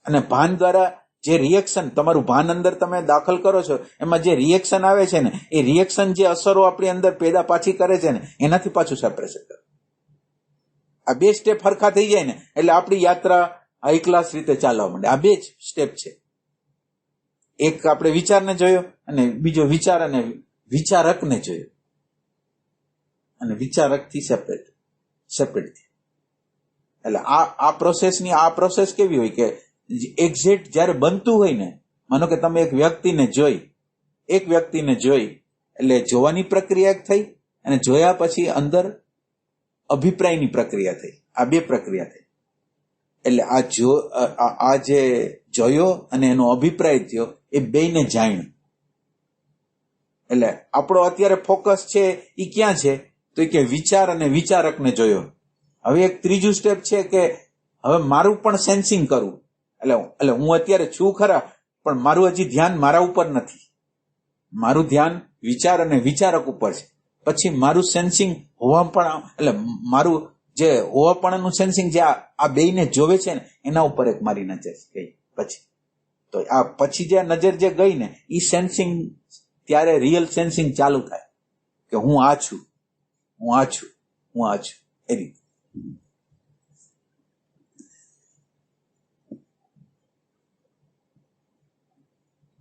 અને ભાન દ્વારા જે રિએક્શન, તમારું ભાન અંદર તમે દાખલ કરો છો, એમાં જે રિએક્શન આવે છે ને, એ રિએક્શન જે અસરો આપણી અંદર પેદા પાછી કરે છે ને, એનાથી પાછું સેપરેશન કરે. આ 2 સ્ટેપ હરખા થઈ જાય ને એટલે આપણી યાત્રા હાઈ ક્લાસ રીતે ચાલવા માંડે. આ 2 જ સ્ટેપ છે. એક આપણે વિચારને જોયો, અને બીજો વિચાર અને વિચારકને જોયો, અને વિચારકથી સેપરેટ થઈ. એટલે આ પ્રોસેસ કેવી હોય કે એક્ઝેક્ટ જ્યારે બનતું હોય ને, માનો કે તમે એક વ્યક્તિને જોઈ એટલે જોવાની પ્રક્રિયા એક થઈ, અને જોયા પછી અંદર અભિપ્રાયની પ્રક્રિયા થઈ. આ 2 પ્રક્રિયા થઈ. એટલે આ જે જોયો અને એનો અભિપ્રાય થયો, એ બેયને જાણ્યું. એટલે આપણો અત્યારે ફોકસ છે એ ક્યાં છે, તો કે વિચાર અને વિચારકને જોયો. હવે એક ત્રીજું સ્ટેપ છે કે હવે મારું પણ સેન્સિંગ કરવું. એટલે હું અત્યારે છું ખરા, પણ મારું હજી ધ્યાન મારા ઉપર નથી. મારું ધ્યાન વિચાર અને વિચારક ઉપર છે. પછી મારું સેન્સિંગ મારું જે હોવાપણાનું સેન્સિંગ જે આ બેયને જોવે છે ને, એના ઉપર એક મારી નજર ગઈ. પછી જે નજર જે ગઈ ને, એ સેન્સિંગ, ત્યારે રિયલ સેન્સિંગ ચાલુ થાય કે હું આ છું. એ રીતે.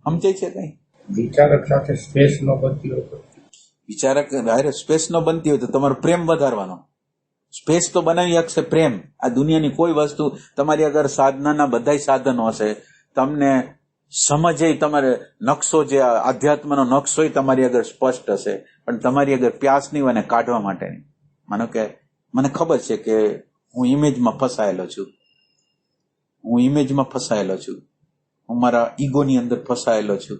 સમજાય છે કઈ? વિચારક સાથે સ્પેસ ન બનતી હોય તો? વિચારક સ્પેસ ન બનતી હોય તો તમારો પ્રેમ વધારવાનો. સ્પેસ તો બનાવી શકશે પ્રેમ. આ દુનિયાની કોઈ વસ્તુ, તમારી અગર સાધનાના બધા સાધનો હશે, તમને સમજે, તમારે નકશો, જે આધ્યાત્મનો નકશો તમારી અગર સ્પષ્ટ હશે, પણ તમારી અગર પ્યાસ નહીં હોય ને કાઢવા માટેની. માનો કે મને ખબર છે કે હું ઇમેજમાં ફસાયેલો છું, હું મારા ઈગોની અંદર ફસાયેલો છું.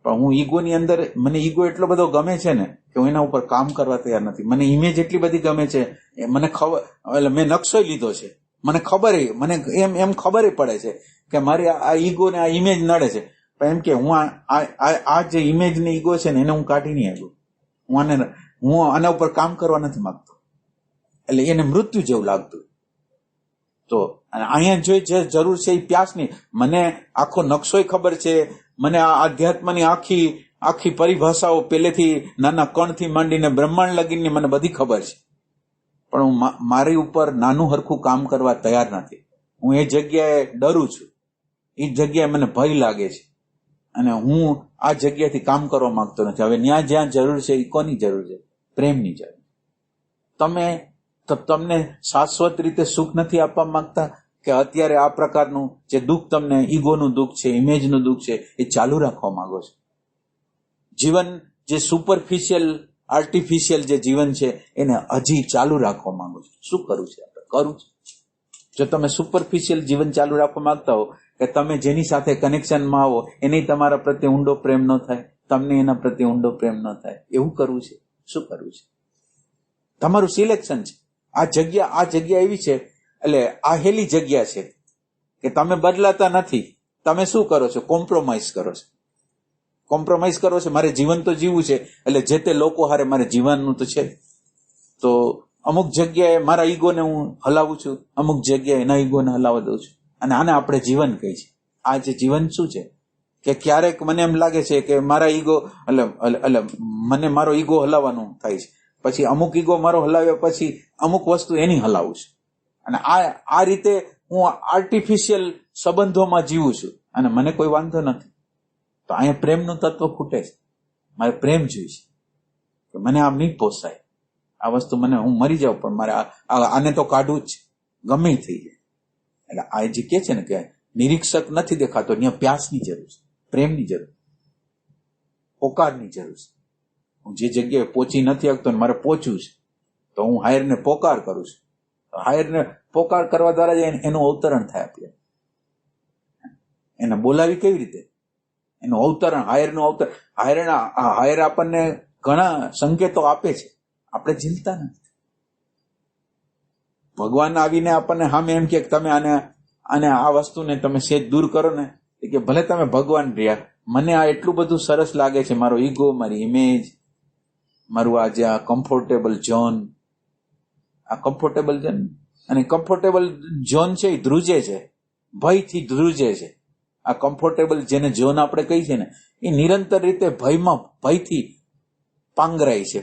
પણ હું ઈગોની અંદર, મને ઈગો એટલો બધો ગમે છે ને કે હું એના ઉપર કામ કરવા તૈયાર નથી. મને ઇમેજ એટલી બધી ગમે છે, મને ખબર, એટલે મેં નકશો લીધો છે. મને ખબર પડે છે કે મારી આ ઈગો ને આ ઇમેજ નડે છે, પણ એમ કે હું આ જે ઇમેજ ને ઈગો છે ને, એને હું કાઢી નહીં આવ્યો. હું આના ઉપર કામ કરવા નથી માંગતો. એટલે એને મૃત્યુ જેવું લાગતું. તો અહીંયા જે જરૂર છે એ પ્યાસની. મને આખો નકશોય ખબર છે, મને આ આધ્યાત્મની આખી પરિભાષાઓ પહેલેથી નાના કણથી માંડીને બ્રહ્માંડ લગીની મને બધી ખબર છે, પણ હું મારી ઉપર નાનું હરખું કામ કરવા તૈયાર નથી. હું એ જગ્યાએ ડરું છું, એ જગ્યાએ મને ભય લાગે છે, અને હું આ જગ્યાથી કામ કરવા માંગતો નથી. હવે જ્યાં જરૂર છે, એ કોની જરૂર છે? પ્રેમની જરૂર. તમને શાશ્વત રીતે સુખ નથી આપવા માંગતા કે અત્યારે આ પ્રકારનું જે દુઃખ, તમને ઈગોનું દુઃખ છે, ઇમેજનું દુઃખ છે, એ ચાલુ રાખવા માંગો છો? જીવન જે સુપરફિશિયલ, આર્ટિફિશિયલ જે જીવન છે, એને હજી ચાલુ રાખવા માંગો છો? શું કરવું છે આપણે? કરવું છે. જો તમે સુપરફિશિયલ જીવન ચાલુ રાખવા માંગતા હો, કે તમે જેની સાથે કનેક્શનમાં આવો એને તમારા પ્રત્યે ઊંડો પ્રેમ ન થાય, તમને એના પ્રત્યે ઊંડો પ્રેમ ન થાય, એવું કરવું છે? શું કરવું છે? તમારું સિલેક્શન છે. આ જગ્યા એવી છે, એટલે આ હેલી જગ્યા છે કે તમે બદલાતા નથી. તમે શું કરો છો? કોમ્પ્રોમાઇઝ કરો છો. મારે જીવન તો જીવવું છે, એટલે જે તે લોકો હારે મારે જીવનનું તો છે. તો અમુક જગ્યાએ મારા ઈગોને હું હલાવું છું, અમુક જગ્યાએ એના ઈગોને હલાવવા દઉં છું, અને આને આપણે જીવન કહીએ છીએ. આ જે જીવન શું છે કે ક્યારેક મને એમ લાગે છે કે મારા ઈગો, એટલે મને મારો ઈગો હલાવવાનું થાય છે, પછી અમુક ઈગો મારો હલાવ્યા પછી અમુક વસ્તુ એની હલાવું છું, અને આ રીતે હું આર્ટિફિશિયલ સંબંધોમાં જીવું છું, અને મને કોઈ વાંધો નથી. તો અહીંયા પ્રેમનું તત્વ ખૂટે છે. મારે પ્રેમ જોઈએ છે કે મને આમ નહીં પોસાય, આ વસ્તુ મને, હું મરી જાઉં પણ મારે આને તો કાઢવું જ છે, ગમે થઈ જાય. એટલે આ જે કે છે ને કે નિરીક્ષક નથી દેખાતો, ત્યાં પ્યાસની જરૂર છે, પ્રેમની જરૂર, પોકારની જરૂર છે. હું જે જગ્યાએ પહોંચી નથી શકતો ને મારે પહોંચવું છે, તો હું હાયરને પોકાર કરું છું. હાયરને પોકાર કરવા દ્વારા જ એનું અવતરણ થાય. આપણે એને બોલાવી કેવી રીતે? એનું અવતરણ, હાયરનું અવતરણ. હાયર આપણને ઘણા સંકેતો આપે છે, આપણે ઝીલતા નથી. ભગવાન આવીને આપણને સામે એમ કે તમે આને આ વસ્તુને તમે સેજ દૂર કરો ને, કે ભલે તમે ભગવાન રહ્યા, મને આ એટલું બધું સરસ લાગે છે, મારો ઈગો, મારી ઇમેજ, મારું આ જે આ કમ્ફર્ટેબલ ઝોન, આ કમ્ફર્ટેબલ છે ને, અને કમ્ફર્ટેબલ ઝોન છે એ ધ્રુજે છે, ભયથી ધ્રુજે છે. આ કમ્ફર્ટેબલ જેને ઝોન આપણે કહી છે ને, એ નિરંતર રીતે ભયથી પાંગરાય છે,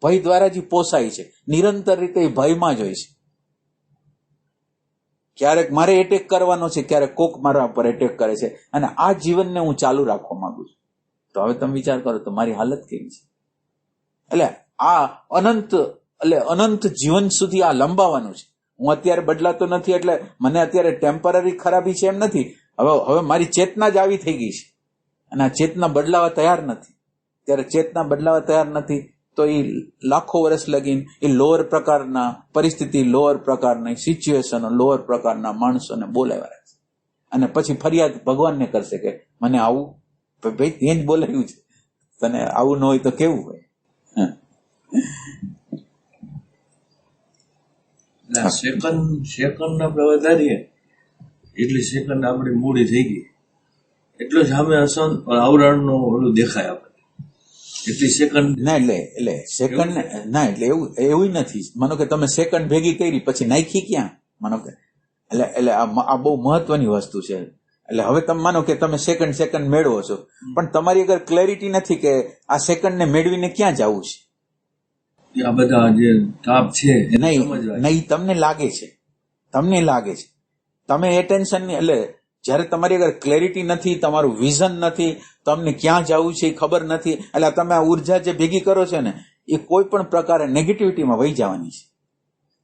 ભય દ્વારા જ પોસાય છે, નિરંતર રીતે એ ભયમાં જ હોય છે. ક્યારેક મારે એટેક કરવાનો છે, ક્યારેક કોક મારા પર એટેક કરે છે, અને આ જીવનને હું ચાલુ રાખવા માંગુ છું. તો હવે તમે વિચાર કરો તો મારી હાલત કેવી છે. એટલે આ અનંત જીવન સુધી આ લંબાવાનું છે. હું અત્યારે બદલાતો નથી એટલે મને અત્યારે ટેમ્પરરી ખરાબી છે એમ નથી. હવે મારી ચેતના જ આવી થઈ ગઈ છે, અને આ ચેતના બદલાવા તૈયાર નથી. ત્યારે ચેતના બદલાવા તૈયાર નથી તો એ લાખો વર્ષ લગીને એ લોઅર પ્રકારના પરિસ્થિતિ, લોઅર પ્રકારની સિચ્યુએશનો, લોઅર પ્રકારના માણસોને બોલાવ્યા રહેશે, અને પછી ફરિયાદ ભગવાનને કરશે કે મને આવું, ભાઈ તે જ બોલાવ્યું છે, તને આવું ન હોય તો કેવું હોય. સેકન્ડ આપણે વધારીએ એટલી સેકન્ડ આપણી મૂડી થઈ ગઈ, એટલો જ સામે આવરણનું ઓલું દેખાય આપણે એટલી સેકન્ડ. ના એટલે સેકન્ડ ના એટલે એવું નથી. માનો કે તમે સેકન્ડ ભેગી કરી પછી નાખી ક્યાં, માનો કે એટલે આ બહુ મહત્વની વસ્તુ છે. એટલે હવે તમે માનો કે તમે સેકન્ડ મેળવો છો, પણ તમારી અગર ક્લેરિટી નથી કે આ સેકન્ડને મેળવીને ક્યાં જવું છે. આ બધા જે તાપ છે નહીં, તમને લાગે છે તમે એટેન્શન ની, એટલે જયારે તમારી અગર ક્લેરિટી નથી, તમારું વિઝન નથી, તમને ક્યાં જવું છે એ ખબર નથી, એટલે તમે આ ઉર્જા જે ભેગી કરો છો ને એ કોઈ પણ પ્રકારે નેગેટિવિટીમાં વહી જવાની છે.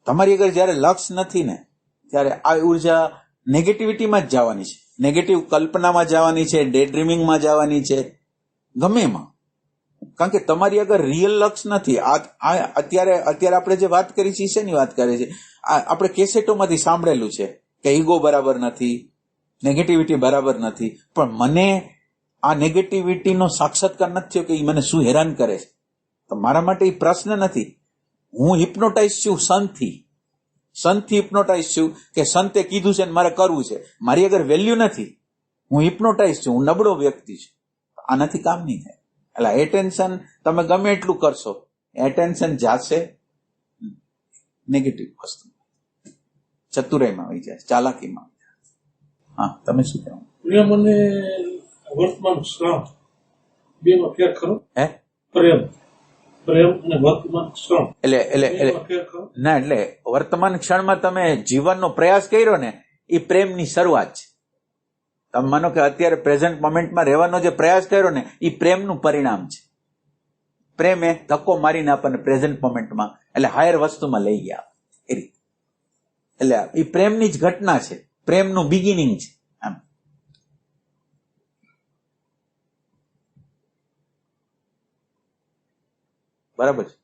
તમારી અગર જયારે લક્ષ્ય નથી ને ત્યારે આ ઉર્જા નેગેટિવિટીમાં જ જવાની છે, નેગેટિવ કલ્પનામાં જવાની છે, ડે ડ્રીમિંગમાં જવાની છે, ગમે એમાં. કારણ કે તમારી અગર રિયલ લક્ષ્ય નથી. અત્યારે આપણે જે વાત કરી છે શેની વાત કરે છે, આપણે કેસેટોમાંથી સાંભળેલું છે કે ઈગો બરાબર નથી, નેગેટિવિટી બરાબર નથી, પણ મને આ નેગેટિવિટીનો સાક્ષાત્કાર નથી થયો કે એ મને શું હેરાન કરે છે. તો મારા માટે એ પ્રશ્ન નથી. હું હિપ્નોટાઇઝ છું સંતથી હિપ્નોટાઇઝ છું કે સંતે કીધું છે ને મારે કરવું છે. મારી અગર વેલ્યુ નથી, હું હિપ્નોટાઇઝ છું, હું નબળો વ્યક્તિ છું, આનાથી કામ નહીં થાય. એટલે એટેન્શન તમે ગમે એટલું કરશો, એટેન્શન જાશે નેગેટિવ વસ્તુ, ચતુરાઈમાં આવી જાય, ચાલાકીમાં. હા, તમે શું કહો? પ્રેમ અને વર્તમાન ક્ષણ બેમાં ફેર ખરો? હે પ્રેમ અને વર્તમાન ક્ષણ એટલે વર્તમાન ક્ષણમાં તમે જીવનનો પ્રયાસ કર્યો ને એ પ્રેમની શરૂઆત છે. તમે માનો કે અત્યારે પ્રેઝન્ટ મોમેન્ટમાં રહેવાનો જે પ્રયાસ કર્યો ને એ પ્રેમનું પરિણામ છે. પ્રેમ એ ધક્કો મારીને આપણને પ્રેઝન્ટ મોમેન્ટમાં એટલે હાયર વસ્તુમાં લઈ ગયા એ રીતે. એટલે એ પ્રેમની જ ઘટના છે, પ્રેમનું બિગિનિંગ છે આમ. બરાબર છે.